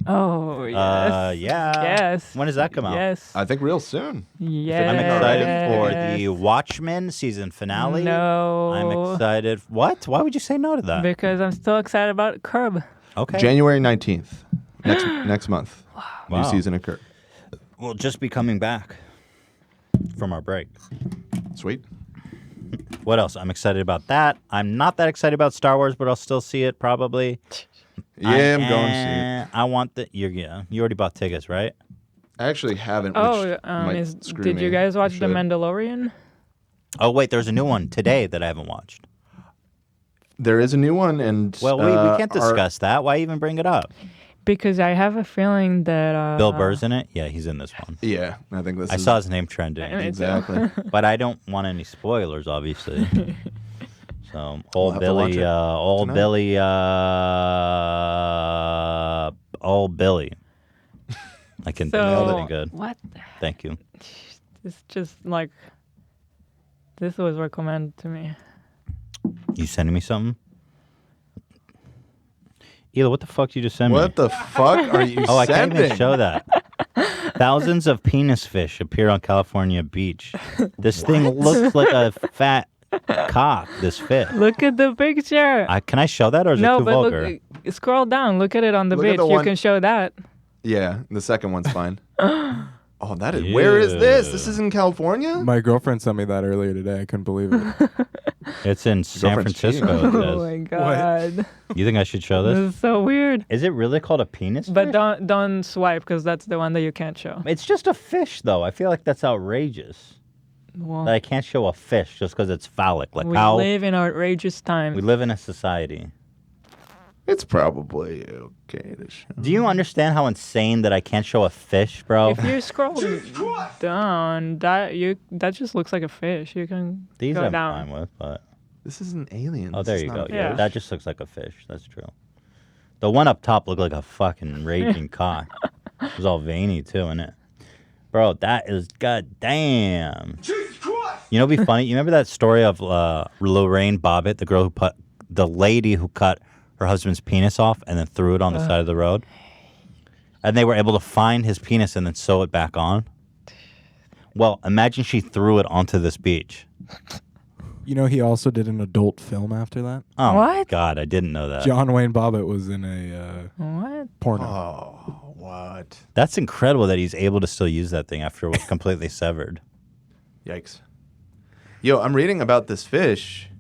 Oh, yes. Yeah. Yes. When does that come out? Yes. I think real soon. Yes. I'm excited for the Watchmen season finale. No. I'm excited. What? Why would you say no to that? Because I'm still excited about Curb. Okay. January 19th, next month. New Wow. season of Curb. We'll just be coming back from our break. Sweet. What else? I'm excited about that. I'm not that excited about Star Wars, but I'll still see it probably. Yeah, I'm going to see it. I want the. You already bought tickets, right? I actually haven't. Oh, did you guys watch The Mandalorian? Oh wait, there's a new one today that I haven't watched. There is a new one, and Well, we can't discuss that. Why even bring it up? Because I have a feeling that Bill Burr's in it. Yeah, he's in this one. Yeah, I think this. I saw his name trending. Exactly. But I don't want any spoilers, obviously. So We'll have to watch it old Billy. I can nail it pretty good. What? Thank you. It's just like this was recommended to me. You sending me something? Ela, what the fuck did you just send me? What the fuck are you I can't even sending? show that. Thousands of penis fish appear on California beach. This thing looks like a fat cock, this fish. Look at the picture. Can I show that, or is it too vulgar? Look, scroll down. Look at it on the Look at beach. the You one- can show that. Yeah, the second one's fine. Oh, that is. Where is this? This is in California? My girlfriend sent me that earlier today. I couldn't believe it. It's in San girlfriend's Francisco. cheating. It says. Oh my god. You think I should show This this? is so weird. Is it really called a penis But fish? don't swipe because that's the one that you can't show. It's just a fish, though. I feel like that's outrageous. Well, That I can't show a fish just because it's phallic. Like we how live in outrageous times. we live in a society. It's probably okay to show. Do you understand how insane that I can't show a fish, bro? If you scroll down, that just looks like a fish. You can These go I'm down. fine with, but This is an alien. oh, This there is you not go. a Yeah, fish. that just looks like a fish. That's true. The one up top looked like a fucking raging cock. It was all veiny too, innit? Bro, that is goddamn. You know, it'd be funny. You remember that story of Lorraine Bobbitt, the girl the lady who cut her husband's penis off and then threw it on the side of the road, and they were able to find his penis and then sew it back on. Well, imagine she threw it onto this beach. You know, he also did an adult film after that. Oh my What? God, I didn't know that. John Wayne Bobbitt was in a What? porno. Oh, what? That's incredible that he's able to still use that thing after it was completely severed. Yikes. Yo, I'm reading about this fish.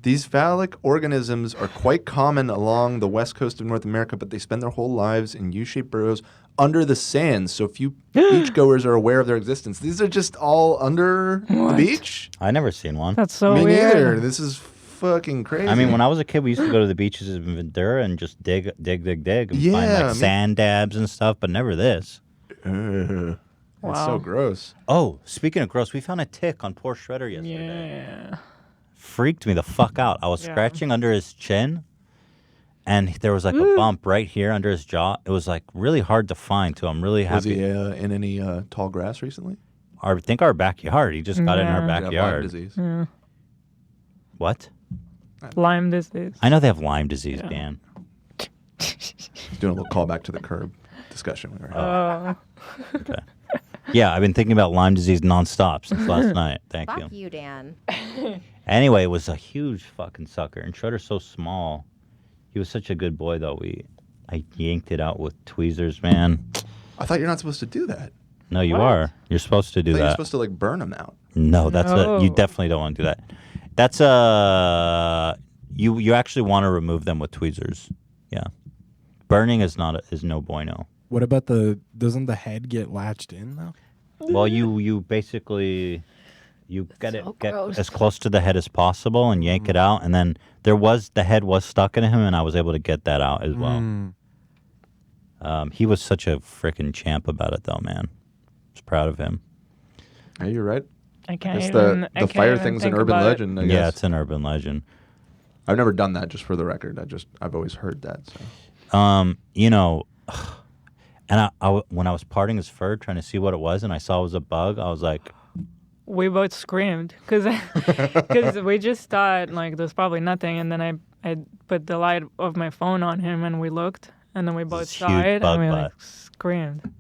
These phallic organisms are quite common along the west coast of North America, but they spend their whole lives in U-shaped burrows under the sand, so few beachgoers are aware of their existence. These are just all under the beach? I never seen one. That's so Me weird. neither. This is fucking crazy. I mean, when I was a kid, we used to go to the beaches in Ventura and just dig and find Yeah, like sand dabs and stuff, but never this. It's Wow. so gross. Oh, speaking of gross, we found a tick on poor Shredder yesterday. Yeah. Freaked me the fuck out. I was Yeah. scratching under his chin, and there was like a bump right here under his jaw. It was like really hard to find, too. I'm really Was happy. he in any tall grass recently? I think our backyard. He just got it in our Yeah. Did he have Lyme backyard. disease? Yeah. What? Lyme disease. I know they have Lyme disease, Dan. Doing a little callback to the Curb discussion we were having. Okay. Yeah, I've been thinking about Lyme disease nonstop since last night. Thank you. Fuck you, Dan. Anyway, it was a huge fucking sucker, and Shredder's so small. He was such a good boy, though. I yanked it out with tweezers, man. I thought you're not supposed to do that. No, you What? are. You're supposed to do I thought that. you're supposed to like burn them out. No, that's you No. definitely don't want to do that. That's you actually want to remove them with tweezers. Yeah, burning is no bueno. What about doesn't the head get latched in though? Well, you basically get gross. as close to the head as possible and yank it out, and then the head was stuck in him, and I was able to get that out as well. He was such a freaking champ about it, though, man. I was proud of him. Yeah, you're right. I can't guess even. the fire thing's an urban legend. I guess. Yeah, it's an urban legend. I've never done that. Just for the record, I've always heard that. So. You know, and when I was parting his fur, trying to see what it was, and I saw it was a bug, I was like, we both screamed because we just thought like there's probably nothing, and then I put the light of my phone on him, and we looked, and then we both saw it, and we like screamed.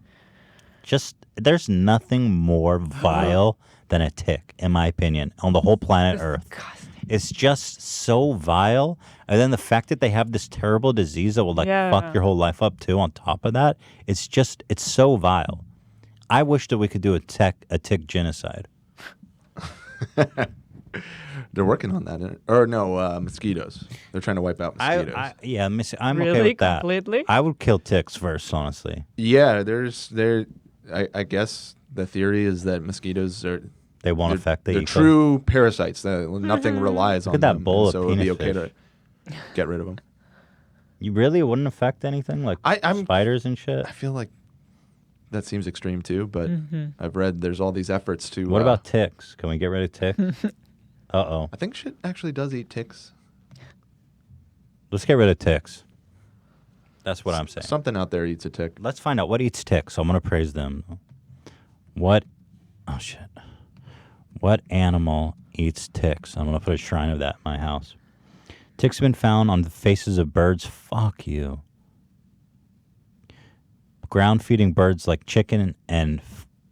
Just there's nothing more vile than a tick, in my opinion, on the whole planet Earth. It's just so vile. And then the fact that they have this terrible disease that will fuck your whole life up too on top of that, it's so vile. I wish that we could do a tick genocide. They're working on that. Or no, mosquitoes. They're trying to wipe out mosquitoes. I'm really? okay with that. Completely? I would kill ticks first, honestly. Yeah, I guess the theory is that mosquitoes won't affect the they're true parasites. Nothing relies on Look at that them. bowl of so it'd be penis okay fish. to get rid of them. You really wouldn't affect anything like spiders and shit? I feel like that seems extreme too, but I've read there's all these efforts to... What about ticks? Can we get rid of ticks? Uh-oh. I think shit actually does eat ticks. Let's get rid of ticks. That's what I'm saying. Something out there eats a tick. Let's find out what eats ticks. I'm going to praise them. What animal eats ticks? I'm going to put a shrine of that in my house. Ticks have been found on the faces of birds. Fuck you. Ground-feeding birds like chicken and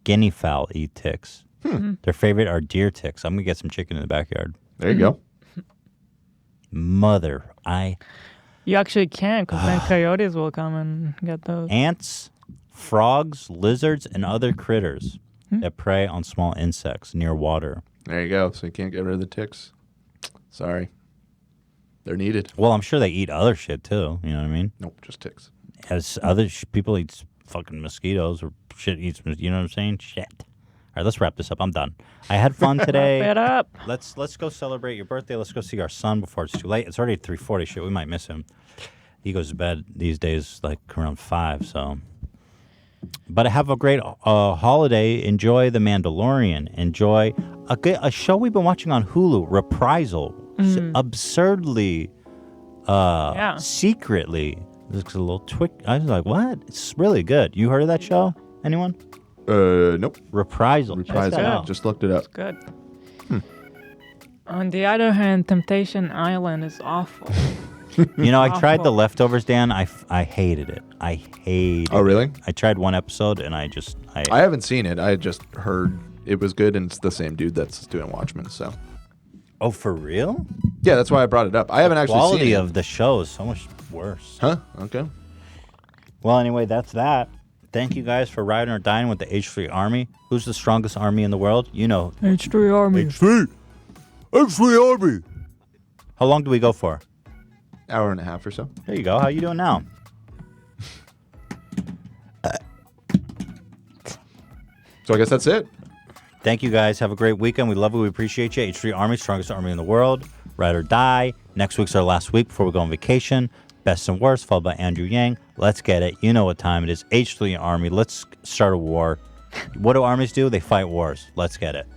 guinea fowl eat ticks. Their favorite are deer ticks. I'm going to get some chicken in the backyard. There you go. You actually can, because then coyotes will come and get those. Ants, frogs, lizards, and other critters that prey on small insects near water. There you go. So you can't get rid of the ticks. Sorry. They're needed. Well, I'm sure they eat other shit, too. You know what I mean? Nope, just ticks. As other people eat fucking mosquitoes or shit eats, you know what I'm saying? Shit. All right, let's wrap this up. I'm done. I had fun today. Wrap it up. Let's go celebrate your birthday. Let's go see our son before it's too late. It's already 3:40. Shit, we might miss him. He goes to bed these days like around 5. So, but have a great holiday. Enjoy The Mandalorian. Enjoy a show we've been watching on Hulu, Reprisal. Absurdly, secretly. Looks a little twitch. I was like, what? It's really good. You heard of that show? Anyone? Nope. Reprisal. Just looked it up. It's good. On the other hand, Temptation Island is awful. You know, I tried The Leftovers, Dan. I hated it. I hated it. Oh, really? I tried one episode, and I haven't seen it. I just heard it was good, and it's the same dude that's doing Watchmen, so. Oh, for real? Yeah, that's why I brought it up. I haven't actually seen it. The quality of the show is so much worse. Huh? Okay. Well, anyway, that's that. Thank you guys for riding or dying with the H3 Army. Who's the strongest army in the world? You know. H3 Army. H3 Army. How long do we go for? Hour and a half or so. There you go. How you doing now? So I guess that's it. Thank you guys. Have a great weekend. We love you. We appreciate you. H3 Army, strongest army in the world. Ride or die. Next week's our last week before we go on vacation. Best and worst, followed by Andrew Yang. Let's get it. You know what time it is. H3 Army. Let's start a war. What do armies do? They fight wars. Let's get it.